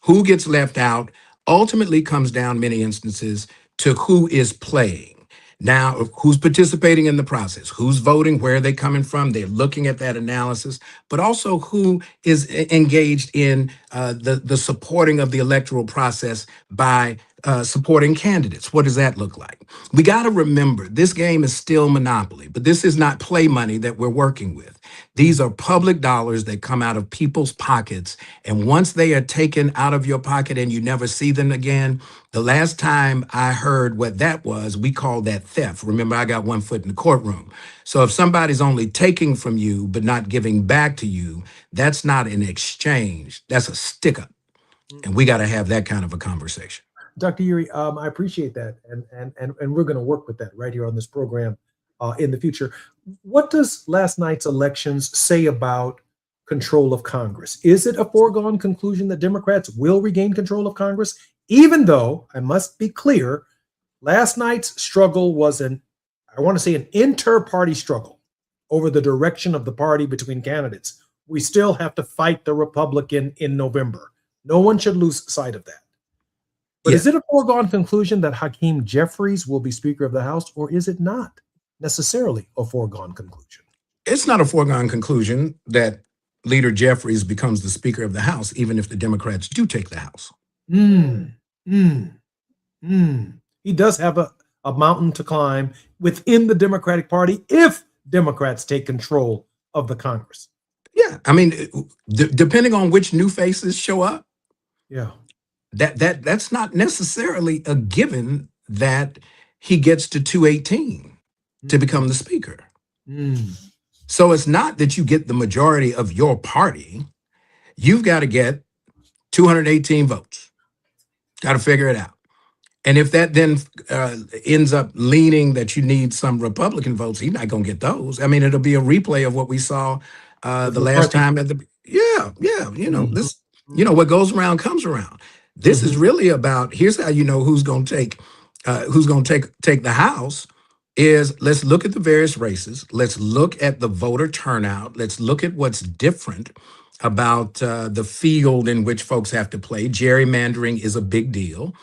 Who gets left out ultimately comes down, many instances, to who is playing. Now, who's participating in the process, who's voting, where are they coming from? They're looking at that analysis, but also who is engaged in the supporting of the electoral process by supporting candidates. What does that look like? We got to remember this game is still monopoly, but this is not play money that we're working with. These are public dollars that come out of people's pockets. And once they are taken out of your pocket and you never see them again, the last time I heard what that was, we called that theft. Remember, I got one foot in the courtroom. So if somebody's only taking from you but not giving back to you, that's not an exchange. That's a stick up. And we got to have that kind of a conversation. Dr. Uri, I appreciate that. And we're going to work with that right here on this program in the future. What does last night's elections say about control of Congress? Is it a foregone conclusion that Democrats will regain control of Congress? Even though, I must be clear, last night's struggle was an inter-party struggle over the direction of the party between candidates. We still have to fight the Republican in November. No one should lose sight of that. But is it a foregone conclusion that Hakeem Jeffries will be Speaker of the House, or is it not necessarily a foregone conclusion? It's not a foregone conclusion that Leader Jeffries becomes the Speaker of the House, even if the Democrats do take the House. He does have a mountain to climb within the Democratic Party if Democrats take control of the Congress. Yeah, I mean, depending on which new faces show up, yeah, that's not necessarily a given that he gets to 218 to become the Speaker. So it's not that you get the majority of your party. You've got to get 218 votes. Got to figure it out. And if that then ends up leaning that you need some Republican votes, he's not going to get those. I mean, it'll be a replay of what we saw the last time at the, this, what goes around comes around. This is really about, here's how you know who's going to take the House is let's look at the various races. Let's look at the voter turnout. Let's look at what's different about the field in which folks have to play. Gerrymandering is a big deal.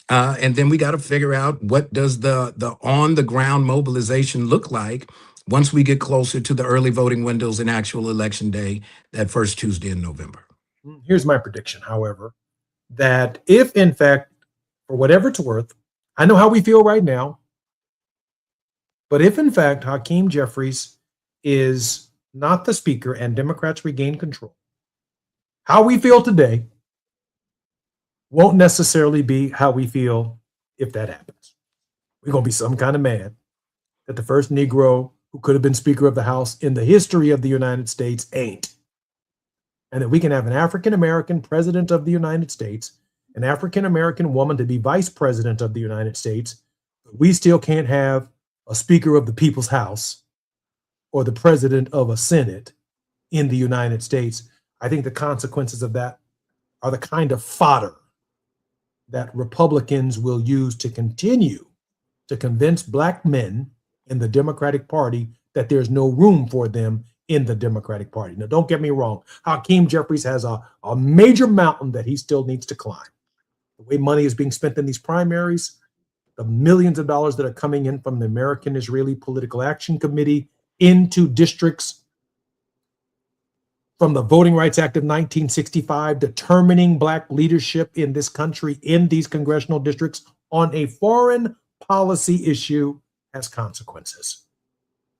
And then we got to figure out what does the on-the-ground mobilization look like once we get closer to the early voting windows and actual election day, that first Tuesday in November. Here's my prediction, however, that if, in fact, for whatever it's worth, I know how we feel right now, but if, in fact, Hakeem Jeffries is not the Speaker and Democrats regain control, how we feel today won't necessarily be how we feel if that happens. We're going to be some kind of mad that the first Negro who could have been Speaker of the House in the history of the United States ain't. And that we can have an African-American president of the United States, an African-American woman to be vice president of the United States, but we still can't have a Speaker of the People's House or the president of a Senate in the United States. I think the consequences of that are the kind of fodder that Republicans will use to continue to convince black men in the Democratic Party that there's no room for them in the Democratic Party. Now, don't get me wrong. Hakeem Jeffries has a major mountain that he still needs to climb. The way money is being spent in these primaries, the millions of dollars that are coming in from the American Israeli Political Action Committee into districts from the Voting Rights Act of 1965, determining black leadership in this country in these congressional districts on a foreign policy issue has consequences.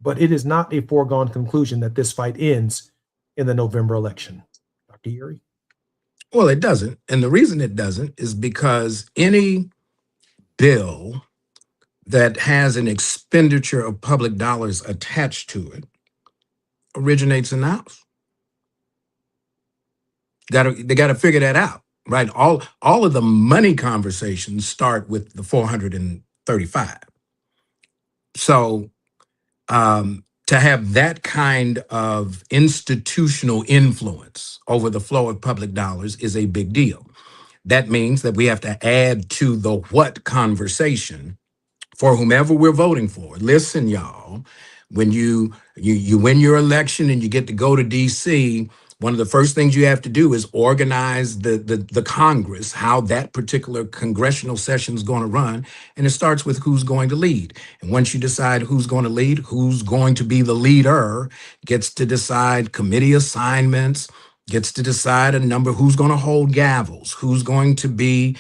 But it is not a foregone conclusion that this fight ends in the November election. Dr. Uri? Well, it doesn't. And the reason it doesn't is because any bill that has an expenditure of public dollars attached to it originates in the House. They got to figure that out, right? All of the money conversations start with the 435. So to have that kind of institutional influence over the flow of public dollars is a big deal. That means that we have to add to the what conversation for whomever we're voting for. Listen, y'all, when you win your election and you get to go to DC, one of the first things you have to do is organize the Congress, how that particular congressional session is going to run. And it starts with who's going to lead. And once you decide who's going to lead, who's going to be the leader, gets to decide committee assignments, gets to decide a number, who's going to hold gavels, who's going to be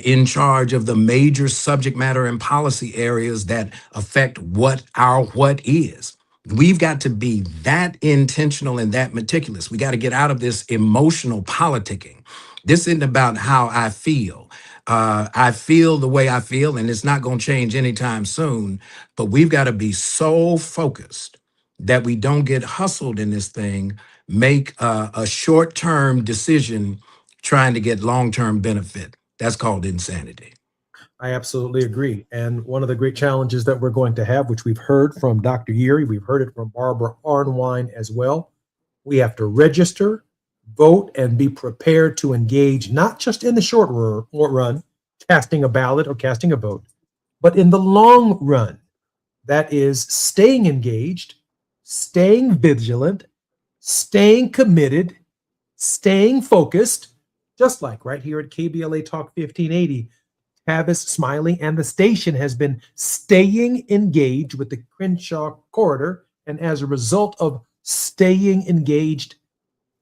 in charge of the major subject matter and policy areas that affect what our what is. We've got to be that intentional and that meticulous. We got to get out of this emotional politicking. This isn't about how I feel. I feel the way I feel, and it's not going to change anytime soon. But we've got to be so focused that we don't get hustled in this thing, make a short-term decision trying to get long-term benefit. That's called insanity. I absolutely agree. And one of the great challenges that we're going to have, which we've heard from Dr. Uri, we've heard it from Barbara Arnwine as well, we have to register, vote, and be prepared to engage, not just in the short run, casting a ballot or casting a vote, but in the long run. That is staying engaged, staying vigilant, staying committed, staying focused, just like right here at KBLA Talk 1580, Tavis Smiley and the station has been staying engaged with the Crenshaw corridor. And as a result of staying engaged,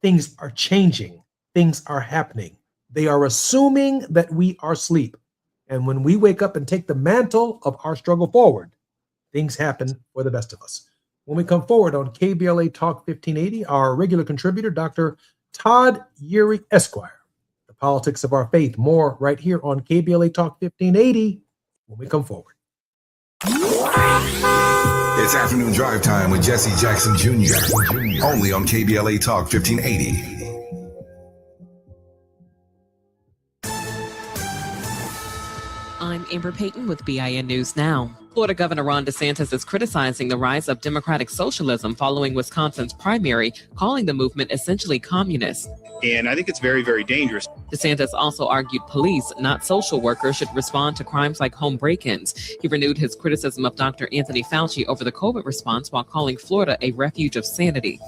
things are changing. Things are happening. They are assuming that we are asleep. And when we wake up and take the mantle of our struggle forward, things happen for the best of us. When we come forward on KBLA Talk 1580, our regular contributor, Dr. Todd Uri Esquire. Politics of Our Faith. More right here on KBLA Talk 1580 when we come forward. It's afternoon drive time with Jesse Jackson Jr. Only on KBLA Talk 1580. I'm Amber Payton with BIN News Now. Florida Governor Ron DeSantis is criticizing the rise of democratic socialism following Wisconsin's primary, calling the movement essentially communist. And I think it's very, very dangerous. DeSantis also argued police, not social workers, should respond to crimes like home break-ins. He renewed his criticism of Dr. Anthony Fauci over the COVID response while calling Florida a refuge of sanity.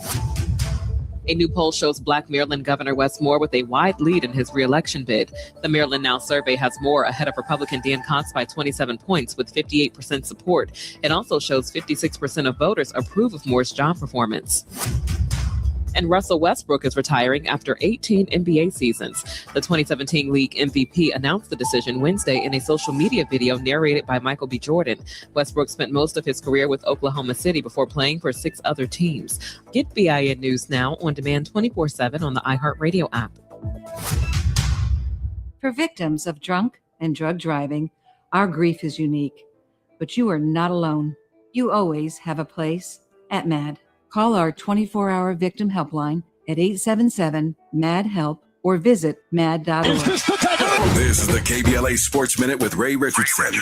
A new poll shows Black Maryland Governor Wes Moore with a wide lead in his re-election bid. The Maryland Now survey has Moore ahead of Republican Dan Cox by 27 points with 58% support. It also shows 56% of voters approve of Moore's job performance. And Russell Westbrook is retiring after 18 NBA seasons. The 2017 league MVP announced the decision Wednesday in a social media video narrated by Michael B. Jordan. Westbrook spent most of his career with Oklahoma City before playing for 6 other teams. Get BIN News Now on demand 24/7 on the iHeartRadio app. For victims of drunk and drug driving, our grief is unique. But you are not alone. You always have a place at MAD. Call our 24-hour victim helpline at 877-MAD-HELP or visit mad.org. This is the KBLA Sports Minute with Ray Richardson.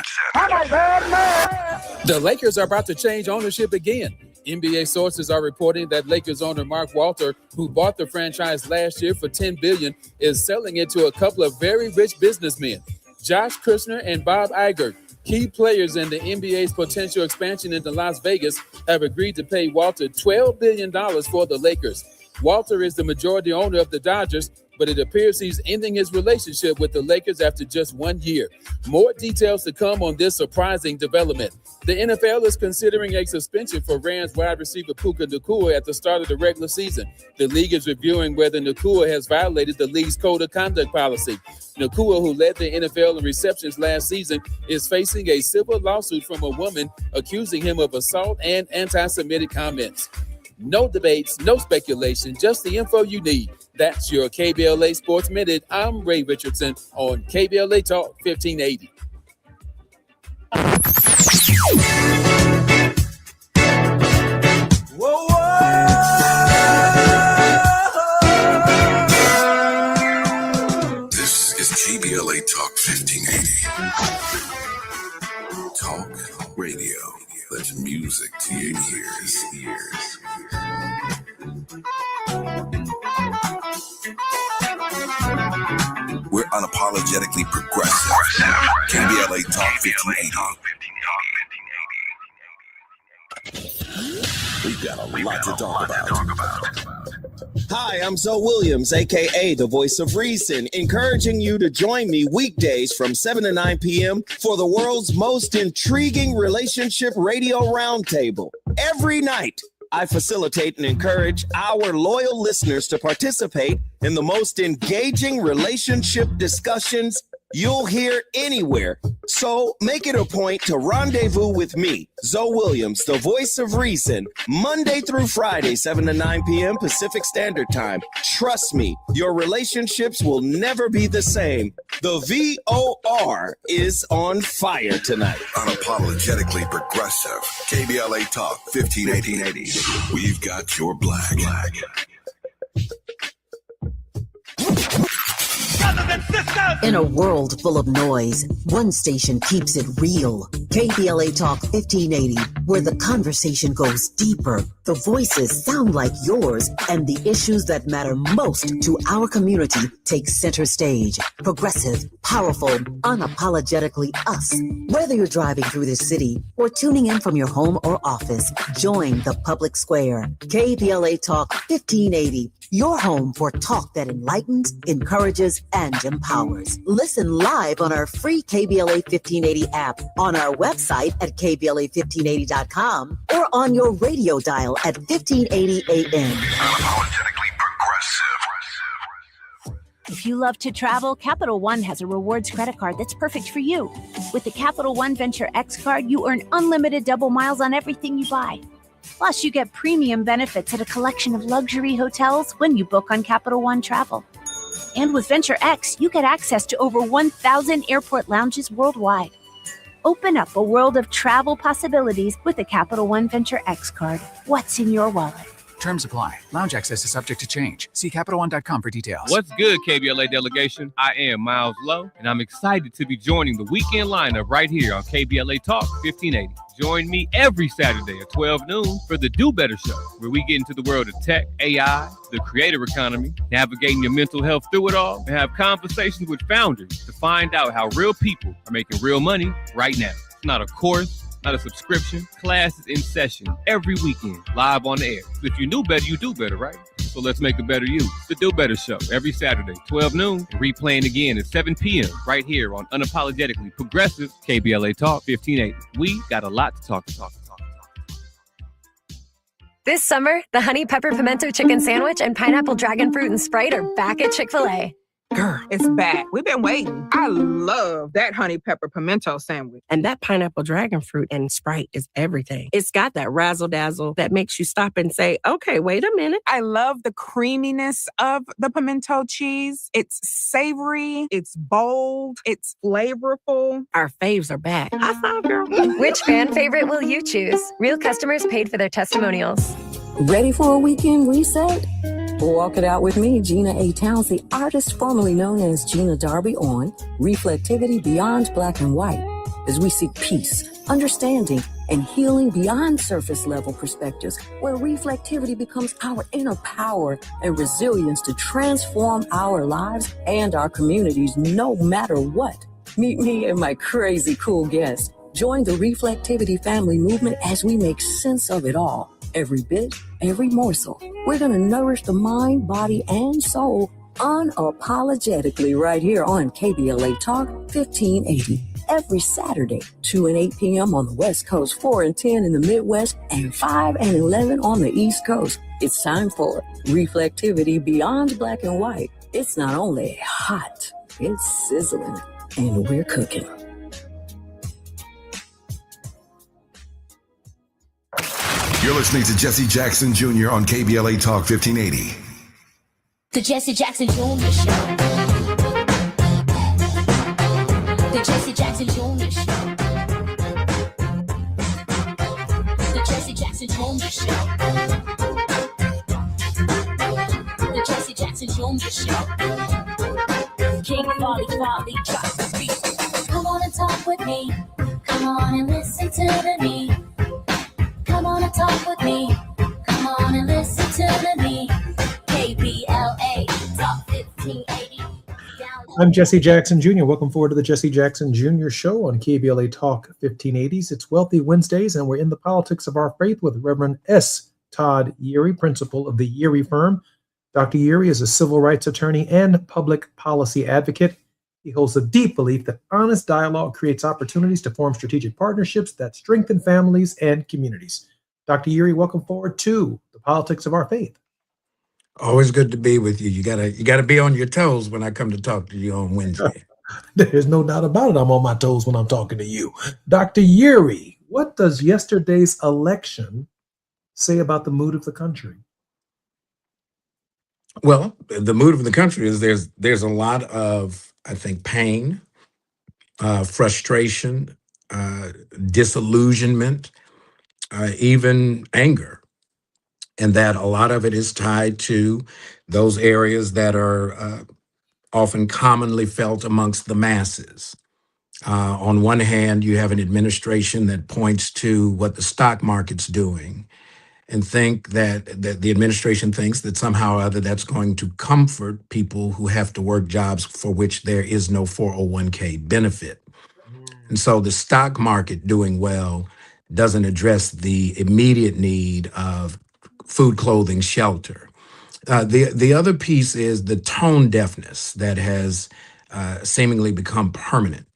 The Lakers are about to change ownership again. NBA sources are reporting that Lakers owner Mark Walter, who bought the franchise last year for $10 billion, is selling it to a couple of very rich businessmen, Josh Kushner and Bob Iger. Key players in the NBA's potential expansion into Las Vegas have agreed to pay Walter $12 billion for the Lakers. Walter is the majority owner of the Dodgers, but it appears he's ending his relationship with the Lakers after just 1 year. More details to come on this surprising development. The NFL is considering a suspension for Rams wide receiver Puka Nacua at the start of the regular season. The league is reviewing whether Nacua has violated the league's code of conduct policy. Nacua, who led the NFL in receptions last season, is facing a civil lawsuit from a woman accusing him of assault and anti-Semitic comments. No debates, no speculation, just the info you need. That's your KBLA Sports Minute. I'm Ray Richardson on KBLA Talk 1580. Whoa, whoa. This is KBLA Talk 1580. Talk radio. That's music to your ears. We're unapologetically progressive. KBLA Talk 1580. We've got a lot to talk about. Hi, I'm Zoe Williams, aka the Voice of Reason, encouraging you to join me weekdays from 7 to 9 p.m. for the world's most intriguing relationship radio roundtable. Every night, I facilitate and encourage our loyal listeners to participate in the most engaging relationship discussions you'll hear anywhere. So make it a point to rendezvous with me, Zoe Williams, the Voice of Reason, Monday through Friday, 7 to 9 p.m. Pacific Standard Time. Trust me, your relationships will never be the same. The VOR is on fire tonight. Unapologetically progressive. KBLA Talk 1580. We've got your black. In a world full of noise, one station keeps it real. KBLA Talk 1580, where the conversation goes deeper, the voices sound like yours, and the issues that matter most to our community take center stage. Progressive, powerful, unapologetically us. Whether you're driving through the city or tuning in from your home or office, join the public square. KBLA Talk 1580, your home for talk that enlightens, encourages, and empowers. Listen live on our free KBLA 1580 app, on our website at KBLA1580.com, or on your radio dial at 1580 AM. Unapologetically progressive. If you love to travel, Capital One has a rewards credit card that's perfect for you. With the Capital One Venture X card, you earn unlimited double miles on everything you buy. Plus, you get premium benefits at a collection of luxury hotels when you book on Capital One Travel. And with Venture X, you get access to over 1,000 airport lounges worldwide. Open up a world of travel possibilities with the Capital One Venture X card. What's in your wallet? Terms apply. Lounge access is subject to change. See CapitalOne.com for details. What's good, KBLA delegation? I am Miles Lowe, and I'm excited to be joining the weekend lineup right here on KBLA Talk 1580. Join me every Saturday at 12 noon for the Do Better Show, where we get into the world of tech, AI, the creator economy, navigating your mental health through it all, and have conversations with founders to find out how real people are making real money right now. It's not a course, not a subscription. Classes in session every weekend, live on the air. So if you knew better, you do better, right? So let's make a better you. The Do Better Show, every Saturday, 12 noon, replaying again at 7 p.m. right here on Unapologetically Progressive KBLA Talk 1580. We got a lot to talk about. This summer, the Honey Pepper Pimento Chicken Sandwich and Pineapple Dragon Fruit and Sprite are back at Chick-fil-A. Girl, it's back. We've been waiting. I love that honey pepper pimento sandwich. And that pineapple dragon fruit and Sprite is everything. It's got that razzle dazzle that makes you stop and say, okay, wait a minute. I love the creaminess of the pimento cheese. It's savory, it's bold, it's flavorful. Our faves are back. High five, girl. Which fan favorite will you choose? Real customers paid for their testimonials. Ready for a weekend reset? Walk it out with me, Gina A. Towns, the artist formerly known as Gina Darby, on Reflectivity Beyond Black and White, as we seek peace, understanding, and healing beyond surface level perspectives, where reflectivity becomes our inner power and resilience to transform our lives and our communities no matter what. Meet me and my crazy cool guests. Join the Reflectivity family movement as we make sense of it all. Every bit, every morsel. We're going to nourish the mind, body, and soul unapologetically right here on KBLA Talk 1580. Every Saturday, 2 and 8 p.m. on the West Coast, 4 and 10 in the Midwest, and 5 and 11 on the East Coast. It's time for Reflectivity Beyond Black and White. It's not only hot, it's sizzling, and we're cooking. You're listening to Jesse Jackson Jr. on KBLA Talk 1580. The Jesse Jackson Jr. Show. The Jesse Jackson Jr. Show. The Jesse Jackson Jr. Show. The Jesse Jackson Jr. Show. King Folly, drop the beat. Come on and talk with me. Come on and listen to me. Come on and talk with me. Come on and listen to me. KBLA Talk 1580. I'm Jesse Jackson Jr. Welcome forward to the Jesse Jackson Jr. Show on KBLA Talk 1580s. It's Wealthy Wednesdays, and we're in the politics of our faith with Reverend S. Todd Yeary, principal of the Yeary Firm. Dr. Yeary is a civil rights attorney and public policy advocate. He holds a deep belief that honest dialogue creates opportunities to form strategic partnerships that strengthen families and communities. Dr. Yeary, welcome forward to the politics of our faith. Always good to be with you. You gotta be on your toes when I come to talk to you on Wednesday. There's no doubt about it. I'm on my toes when I'm talking to you. Dr. Yeary, what does yesterday's election say about the mood of the country? Well, the mood of the country is there's a lot of, I think, pain, frustration, disillusionment, even anger. And that a lot of it is tied to those areas that are often commonly felt amongst the masses. On one hand, you have an administration that points to what the stock market's doing and think that the administration thinks that somehow or other that's going to comfort people who have to work jobs for which there is no 401k benefit. And so the stock market doing well doesn't address the immediate need of food, clothing, shelter. The other piece is the tone deafness that has seemingly become permanent,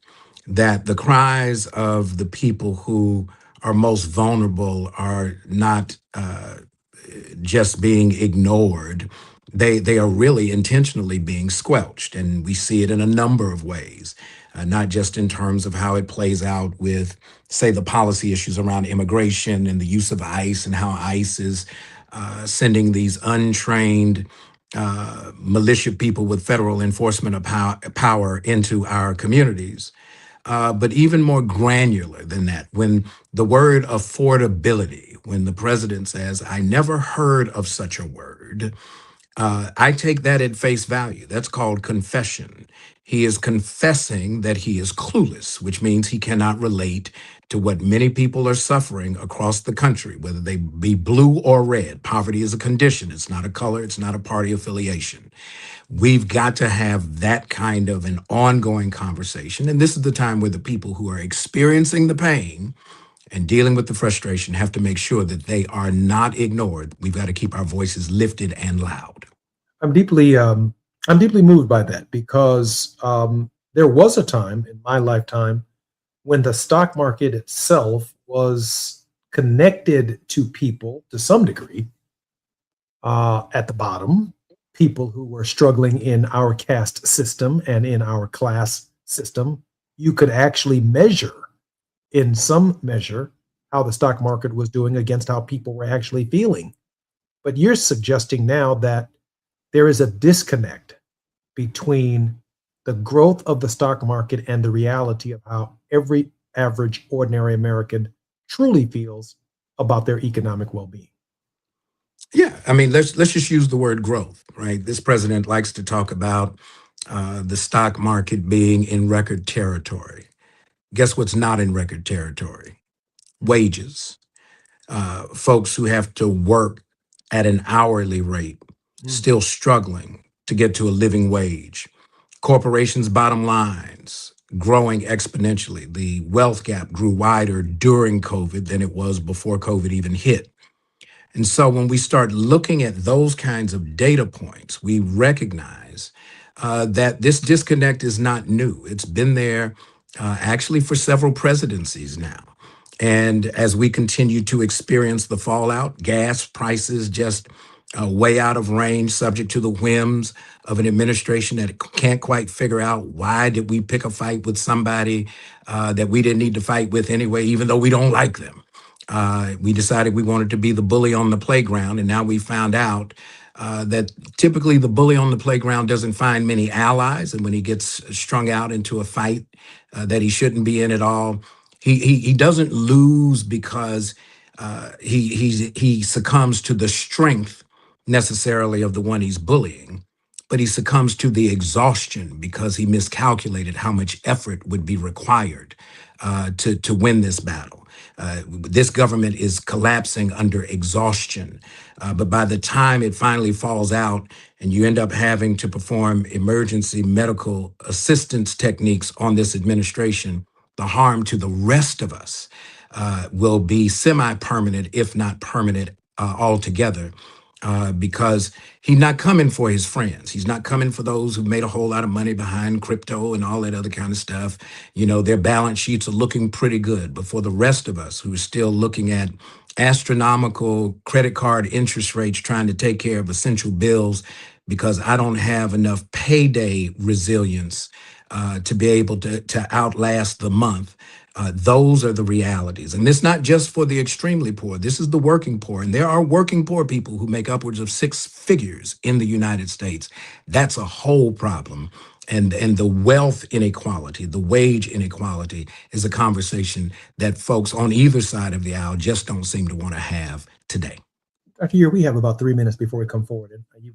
that the cries of the people who are most vulnerable are not just being ignored. They are really intentionally being squelched. And we see it in a number of ways, not just in terms of how it plays out with, say, the policy issues around immigration and the use of ICE and how ICE is sending these untrained militia people with federal enforcement of power into our communities. But even more granular than that, when the word affordability, when the president says, I never heard of such a word, I take that at face value. That's called confession. He is confessing that he is clueless, which means he cannot relate to what many people are suffering across the country, whether they be blue or red. Poverty is a condition. It's not a color. It's not a party affiliation. We've got to have that kind of an ongoing conversation. And this is the time where the people who are experiencing the pain and dealing with the frustration have to make sure that they are not ignored. We've got to keep our voices lifted and loud. I'm deeply moved by that because there was a time in my lifetime when the stock market itself was connected to people to some degree at the bottom, people who were struggling in our caste system and in our class system. You could actually measure, in some measure, how the stock market was doing against how people were actually feeling. But you're suggesting now that there is a disconnect between the growth of the stock market and the reality of how every average, ordinary American truly feels about their economic well-being. Yeah, I mean, let's just use the word growth, right? This president likes to talk about the stock market being in record territory. Guess what's not in record territory? wages, folks who have to work at an hourly rate, still struggling to get to a living wage. Corporations' bottom lines growing exponentially. The wealth gap grew wider during COVID than it was before COVID even hit. And so when we start looking at those kinds of data points, we recognize that this disconnect is not new. It's been there actually for several presidencies now. And as we continue to experience the fallout, gas prices just way out of range, subject to the whims of an administration that can't quite figure out why did we pick a fight with somebody that we didn't need to fight with anyway, even though we don't like them. We decided we wanted to be the bully on the playground, and now we found out that typically the bully on the playground doesn't find many allies, and when he gets strung out into a fight that he shouldn't be in at all, he doesn't lose because he succumbs to the strength necessarily of the one he's bullying, but he succumbs to the exhaustion because he miscalculated how much effort would be required to win this battle. This government is collapsing under exhaustion, but by the time it finally falls out and you end up having to perform emergency medical assistance techniques on this administration, the harm to the rest of us will be semi-permanent, if not permanent altogether. Because he's not coming for his friends. He's not coming for those who made a whole lot of money behind crypto and all that other kind of stuff. You know, their balance sheets are looking pretty good. But for the rest of us who are still looking at astronomical credit card interest rates, trying to take care of essential bills because I don't have enough payday resilience to be able to outlast the month. Those are the realities. And it's not just for the extremely poor. This is the working poor. And there are working poor people who make upwards of 6 figures in the United States. That's a whole problem. And the wealth inequality, the wage inequality is a conversation that folks on either side of the aisle just don't seem to want to have today. Dr. Year, we have about 3 minutes before we come forward. And you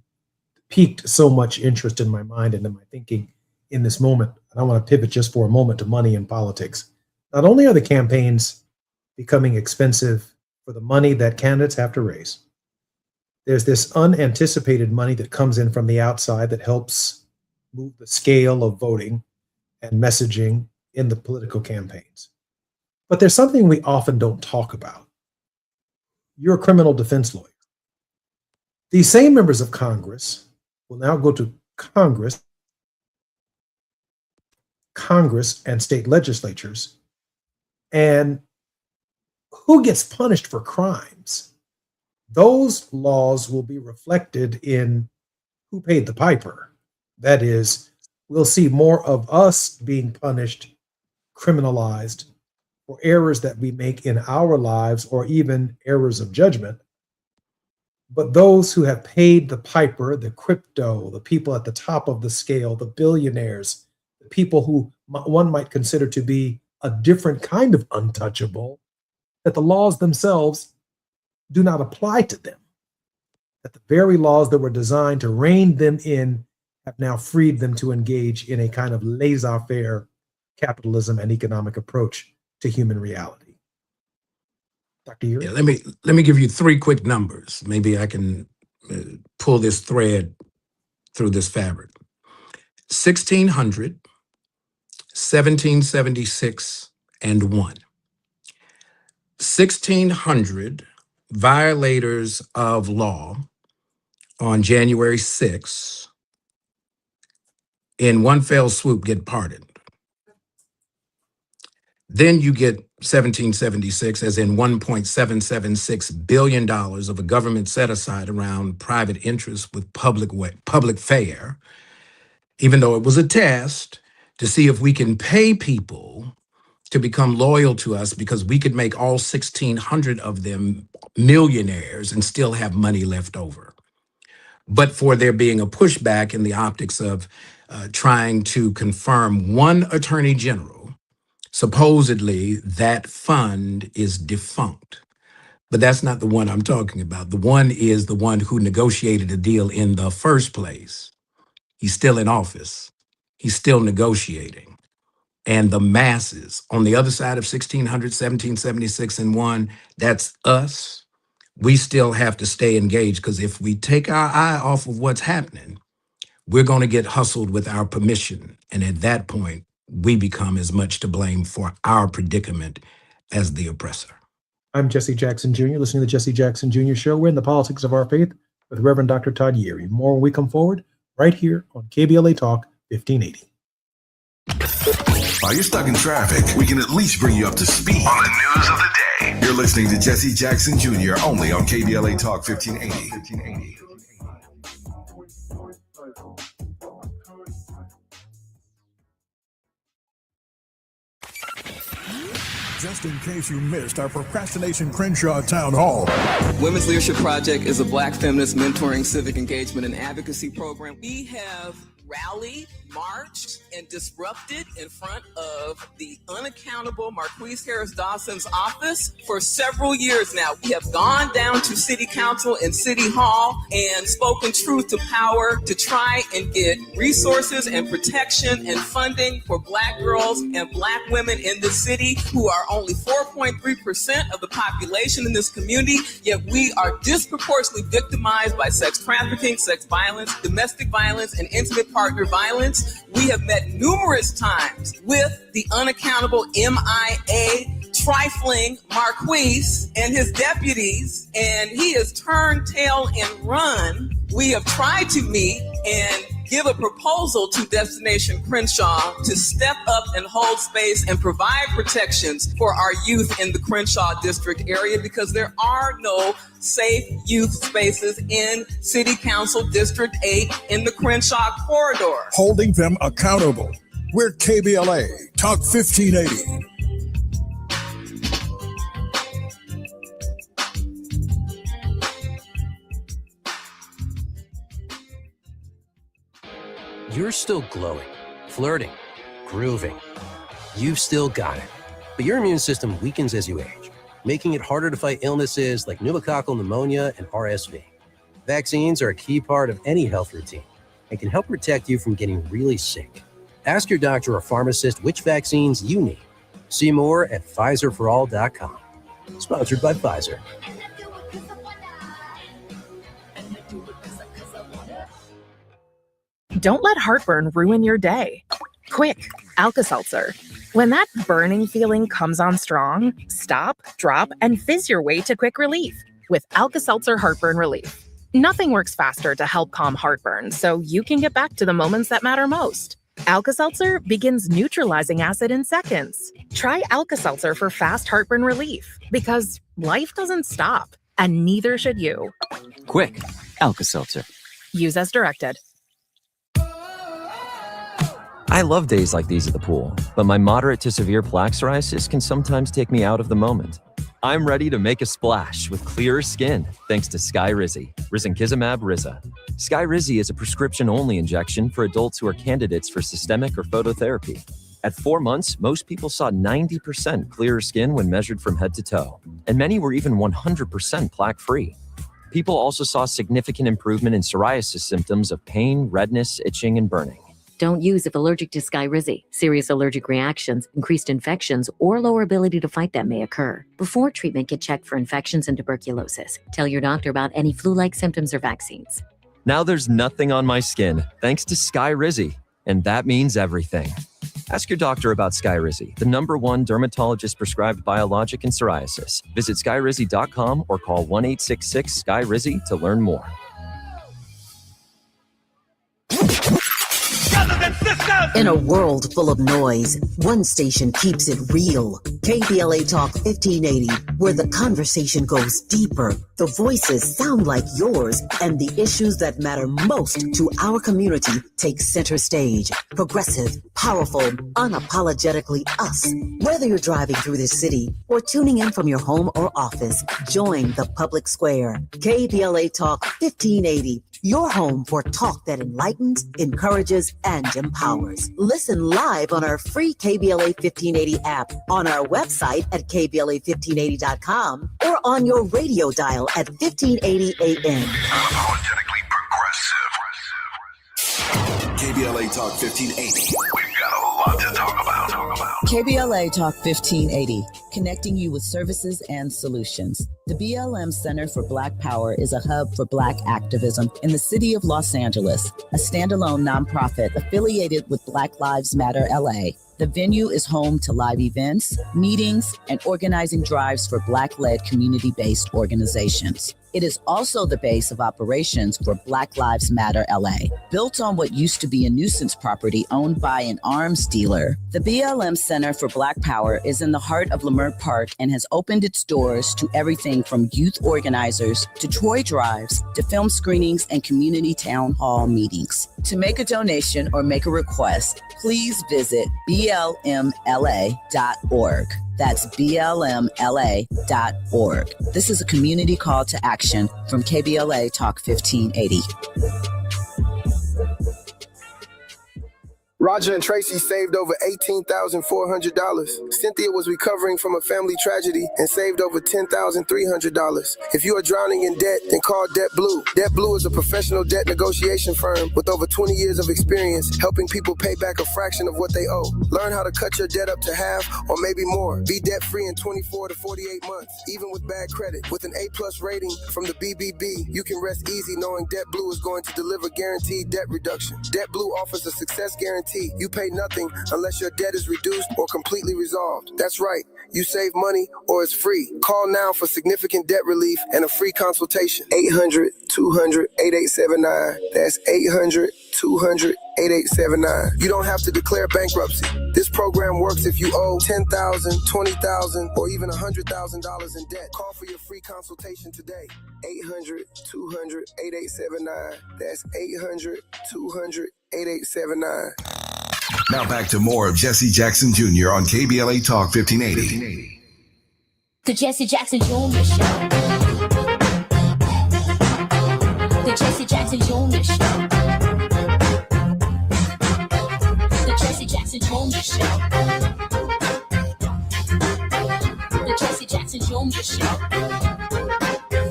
piqued so much interest in my mind and in my thinking in this moment. And I want to pivot just for a moment to money and politics. Not only are the campaigns becoming expensive for the money that candidates have to raise, there's this unanticipated money that comes in from the outside that helps move the scale of voting and messaging in the political campaigns. But there's something we often don't talk about. You're a criminal defense lawyer. These same members of Congress will now go to Congress and state legislatures. And who gets punished for crimes? Those laws will be reflected in who paid the piper. That is, we'll see more of us being punished, criminalized for errors that we make in our lives or even errors of judgment. But those who have paid the piper, the crypto, the people at the top of the scale, the billionaires, the people who one might consider to be a different kind of untouchable, that the laws themselves do not apply to them. That the very laws that were designed to rein them in have now freed them to engage in a kind of laissez-faire capitalism and economic approach to human reality. Dr. Year? Yeah, let me give you 3 quick numbers. Maybe I can pull this thread through this fabric. 1,600, 1776, and 1. 1,600 violators of law on January 6th in one fell swoop get pardoned. Then you get 1776, as in $1.776 billion of a government set aside around private interests with public fare, even though it was a test to see if we can pay people to become loyal to us because we could make all 1,600 of them millionaires and still have money left over. But for there being a pushback in the optics of trying to confirm one attorney general, supposedly that fund is defunct. But that's not the one I'm talking about. The one is the one who negotiated a deal in the first place. He's still in office. He's still negotiating. and the masses on the other side of 1600, 1776 and 1, that's us. We still have to stay engaged, because if we take our eye off of what's happening, we're going to get hustled with our permission. And at that point, we become as much to blame for our predicament as the oppressor. I'm Jesse Jackson Jr., listening to the Jesse Jackson Jr. Show. We're in the politics of our faith with Reverend Dr. Todd Yeary. More when we come forward right here on KBLA Talk 1580. While you're stuck in traffic, we can at least bring you up to speed on the news of the day. You're listening to Jesse Jackson Jr. only on KBLA Talk 1580. Just in case you missed our Procrastination Crenshaw Town Hall. Women's Leadership Project is a Black feminist mentoring, civic engagement, and advocacy program. We have rallied, marched, and disrupted in front of the unaccountable Marquise Harris Dawson's office for several years now. We have gone down to City Council and City Hall and spoken truth to power to try and get resources and protection and funding for Black girls and Black women in this city, who are only 4.3% of the population in this community, yet we are disproportionately victimized by sex trafficking, sex violence, domestic violence, and intimate partner violence. We have met numerous times with the unaccountable MIA trifling Marquise and his deputies, and he has turned tail and run. We have tried to meet and give a proposal to Destination Crenshaw to step up and hold space and provide protections for our youth in the Crenshaw district area, because there are no safe youth spaces in City Council District 8 in the Crenshaw corridor. Holding them accountable. We're KBLA Talk 1580. You're still glowing, flirting, grooving. You've still got it. But your immune system weakens as you age, making it harder to fight illnesses like pneumococcal pneumonia and RSV. Vaccines are a key part of any health routine and can help protect you from getting really sick. Ask your doctor or pharmacist which vaccines you need. See more at PfizerForAll.com. Sponsored by Pfizer. Don't let heartburn ruin your day. Quick, Alka-Seltzer. When that burning feeling comes on strong, stop, drop, and fizz your way to quick relief with Alka-Seltzer Heartburn Relief. Nothing works faster to help calm heartburn, so you can get back to the moments that matter most. Alka-Seltzer begins neutralizing acid in seconds. Try Alka-Seltzer for fast heartburn relief, because life doesn't stop, and neither should you. Quick, Alka-Seltzer. Use as directed. I love days like these at the pool, but my moderate to severe plaque psoriasis can sometimes take me out of the moment. I'm ready to make a splash with clearer skin thanks to Skyrizi, risankizumab Riza. Skyrizi is a prescription-only injection for adults who are candidates for systemic or phototherapy. At 4 months, most people saw 90% clearer skin when measured from head to toe, and many were even 100% plaque-free. People also saw significant improvement in psoriasis symptoms of pain, redness, itching, and burning. Don't use if allergic to Skyrizi. Serious allergic reactions, increased infections, or lower ability to fight them may occur. Before treatment, get checked for infections and tuberculosis. Tell your doctor about any flu-like symptoms or vaccines. Now there's nothing on my skin thanks to Skyrizi, and that means everything. Ask your doctor about Skyrizi, the #1 dermatologist-prescribed biologic in psoriasis. Visit skyrizi.com or call 1-866-SKY-RIZI to learn more. In a world full of noise, one station keeps it real. KBLA Talk 1580, where the conversation goes deeper, the voices sound like yours, and the issues that matter most to our community take center stage. Progressive, powerful, unapologetically us. Whether you're driving through the city or tuning in from your home or office, join the public square. KBLA Talk 1580, your home for talk that enlightens, encourages, and empowers. Listen live on our free KBLA 1580 app, on our website at KBLA1580.com, or on your radio dial at 1580 AM. KBLA Talk 1580. We've got a lot to talk about. KBLA Talk 1580, connecting you with services and solutions. The BLM Center for Black Power is a hub for Black activism in the city of Los Angeles, a standalone nonprofit affiliated with Black Lives Matter LA. The venue is home to live events, meetings, and organizing drives for Black-led community-based organizations. It is also the base of operations for Black Lives Matter LA. Built on what used to be a nuisance property owned by an arms dealer, the BLM Center for Black Power is in the heart of Leimert Park and has opened its doors to everything from youth organizers to toy drives to film screenings and community town hall meetings. To make a donation or make a request, please visit blmla.org. That's blmla.org. This is a community call to action from KBLA Talk 1580. Roger and Tracy saved over $18,400. Cynthia was recovering from a family tragedy and saved over $10,300. If you are drowning in debt, then call Debt Blue. Debt Blue is a professional debt negotiation firm with over 20 years of experience helping people pay back a fraction of what they owe. Learn how to cut your debt up to half or maybe more. Be debt-free in 24 to 48 months, even with bad credit. With an A+ rating from the BBB, you can rest easy knowing Debt Blue is going to deliver guaranteed debt reduction. Debt Blue offers a success guarantee. You pay nothing unless your debt is reduced or completely resolved. That's right. You save money or it's free. Call now for significant debt relief and a free consultation. 800-200-8879. That's 800-200-8879. You don't have to declare bankruptcy. This program works if you owe $10,000, $20,000, or even $100,000 in debt. Call for your free consultation today. 800-200-8879. That's 800-200-8879. Now back to more of Jesse Jackson Jr. on KBLA Talk 1580. The Jesse Jackson Jr. Show. The Jesse Jackson Jr. Show. The Jesse Jackson Jr. Show. The Jesse Jackson Jr. Show.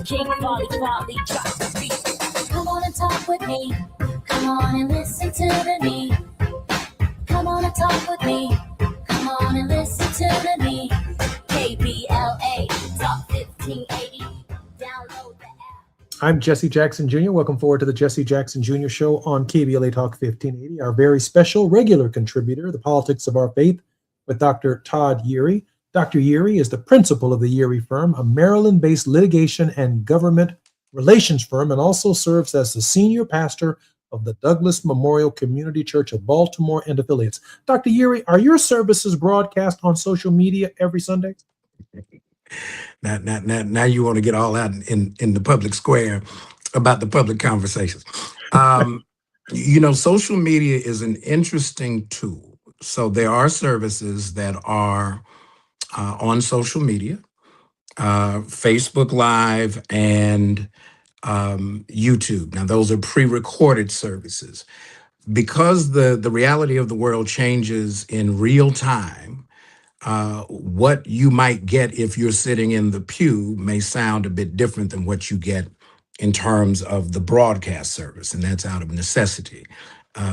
King Volley, drop the beat. Come on and talk with me. Come on and listen to me. Come on and talk with me. Come on and listen to me. KBLA Talk 1580. Download the app. I'm Jesse Jackson Jr. Welcome forward to the Jesse Jackson Jr. Show on KBLA Talk 1580. Our very special regular contributor, The Politics of Our Faith, with Dr. Todd Yeary. Dr. Yeary is the principal of the Yeary Firm, a Maryland-based litigation and government relations firm, and also serves as the senior pastor of the Douglas Memorial Community Church of Baltimore and affiliates. Dr. Yeary, are your services broadcast on social media every Sunday? Now you want to get all out in the public square about the public conversations. Social media is an interesting tool. So there are services that are on social media, Facebook Live and YouTube. Now, those are pre-recorded services. Because the reality of the world changes in real time, what you might get if you're sitting in the pew may sound a bit different than what you get in terms of the broadcast service, and that's out of necessity,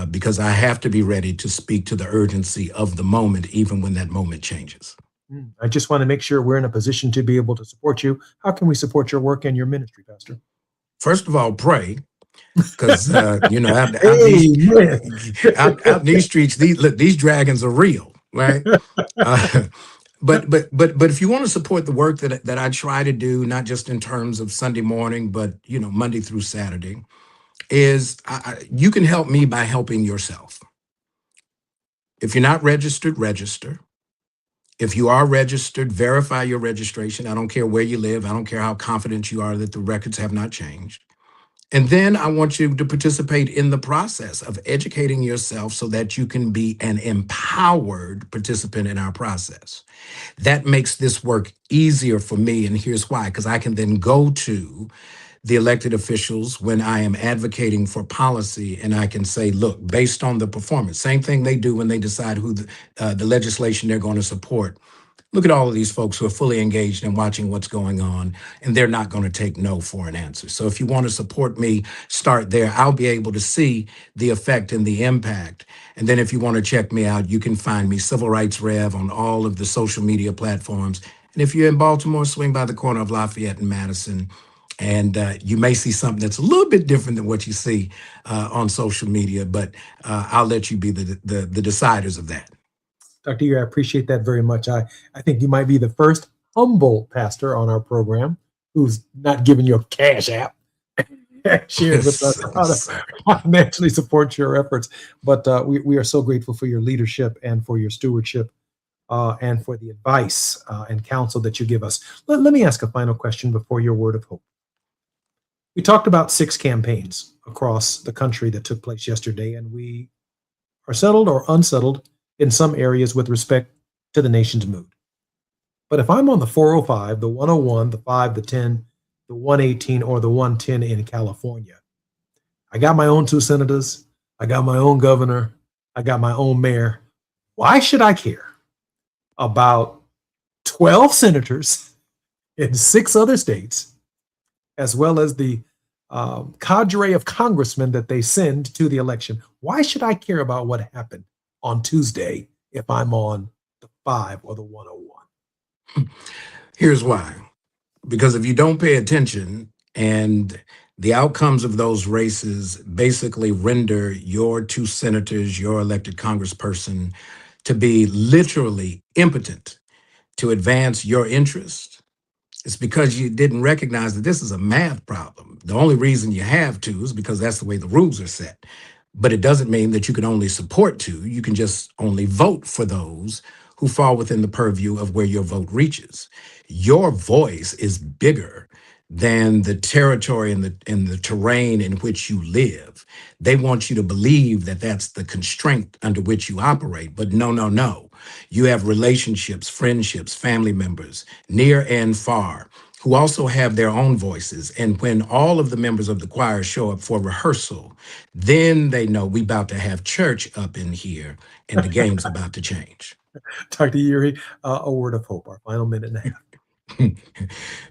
because I have to be ready to speak to the urgency of the moment, even when that moment changes. I just want to make sure we're in a position to be able to support you. How can we support your work and your ministry, Pastor? First of all, pray, because out in these streets, these dragons are real, right? But if you want to support the work that I try to do, not just in terms of Sunday morning, but Monday through Saturday, is you can help me by helping yourself. If you're not registered, register. If you are registered, verify your registration. I don't care where you live. I don't care how confident you are that the records have not changed. And then I want you to participate in the process of educating yourself so that you can be an empowered participant in our process. That makes this work easier for me, and here's why. Because I can then go to the elected officials when I am advocating for policy, and I can say, look, based on the performance, same thing they do when they decide who the legislation they're going to support. Look at all of these folks who are fully engaged in watching what's going on, and they're not going to take no for an answer. So if you want to support me, start there. I'll be able to see the effect and the impact. And then if you want to check me out, you can find me, Civil Rights Rev, on all of the social media platforms. And if you're in Baltimore, swing by the corner of Lafayette and Madison, and you may see something that's a little bit different than what you see on social media, but I'll let you be the deciders of that. Dr. Erie, I appreciate that very much. I think you might be the first humble pastor on our program who's not giving you a cash app, shared with us how to financially support your efforts. But we are so grateful for your leadership and for your stewardship and for the advice and counsel that you give us. Let me ask a final question before your word of hope. We talked about 6 campaigns across the country that took place yesterday, and we are settled or unsettled in some areas with respect to the nation's mood. But if I'm on the 405, the 101, the 5, the 10, the 118, or the 110 in California, I got my own 2 senators, I got my own governor, I got my own mayor. Why should I care about 12 senators in 6 other states, as well as the cadre of congressmen that they send to the election? Why should I care about what happened on Tuesday if I'm on the 5 or the 101? Here's why. Because if you don't pay attention and the outcomes of those races basically render your 2 senators, your elected congressperson, to be literally impotent to advance your interest, it's because you didn't recognize that this is a math problem. The only reason you have 2 is because that's the way the rules are set. But it doesn't mean that you can only support 2. You can just only vote for those who fall within the purview of where your vote reaches. Your voice is bigger than the territory and the terrain in which you live. They want you to believe that that's the constraint under which you operate. But no. You have relationships, friendships, family members, near and far, who also have their own voices. And when all of the members of the choir show up for rehearsal, then they know we about to have church up in here and the game's about to change. Dr. Erie, a word of hope, our final minute and a half.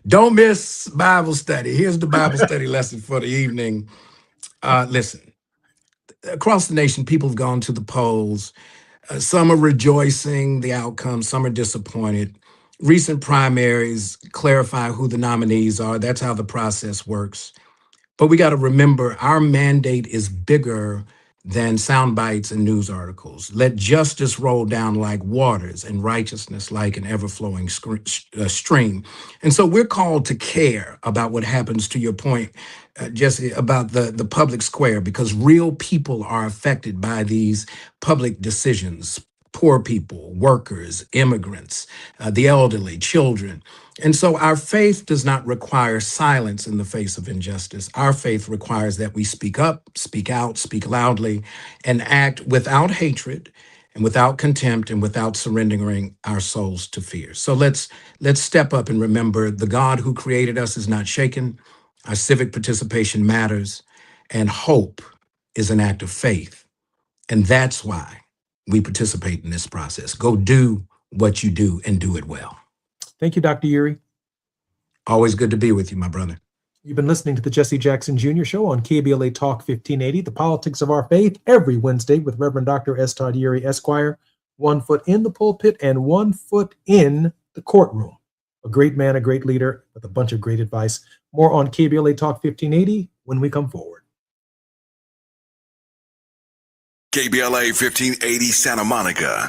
Don't miss Bible study. Here's the Bible study lesson for the evening. Listen, across the nation, people have gone to the polls. Some are rejoicing the outcome. Some are disappointed. Recent primaries clarify who the nominees are. That's how the process works. But we got to remember our mandate is bigger than sound bites and news articles. Let justice roll down like waters and righteousness like an ever-flowing stream. And so we're called to care about what happens, to your point, Jesse, about the public square, because real people are affected by these public decisions. Poor people, workers, immigrants, the elderly, children. And so our faith does not require silence in the face of injustice. Our faith requires that we speak up, speak out, speak loudly, and act without hatred and without contempt and without surrendering our souls to fear. So let's step up and remember the God who created us is not shaken. Our civic participation matters, and hope is an act of faith. And that's why we participate in this process. Go do what you do and do it well. Thank you, Dr. Erie. Always good to be with you, my brother. You've been listening to the Jesse Jackson Jr. Show on KBLA Talk 1580, the politics of our faith, every Wednesday with Reverend Dr. S. Todd Erie, Esquire, 1 foot in the pulpit and 1 foot in the courtroom. A great man, a great leader with a bunch of great advice. More on KBLA Talk 1580 when we come forward. KBLA 1580 Santa Monica.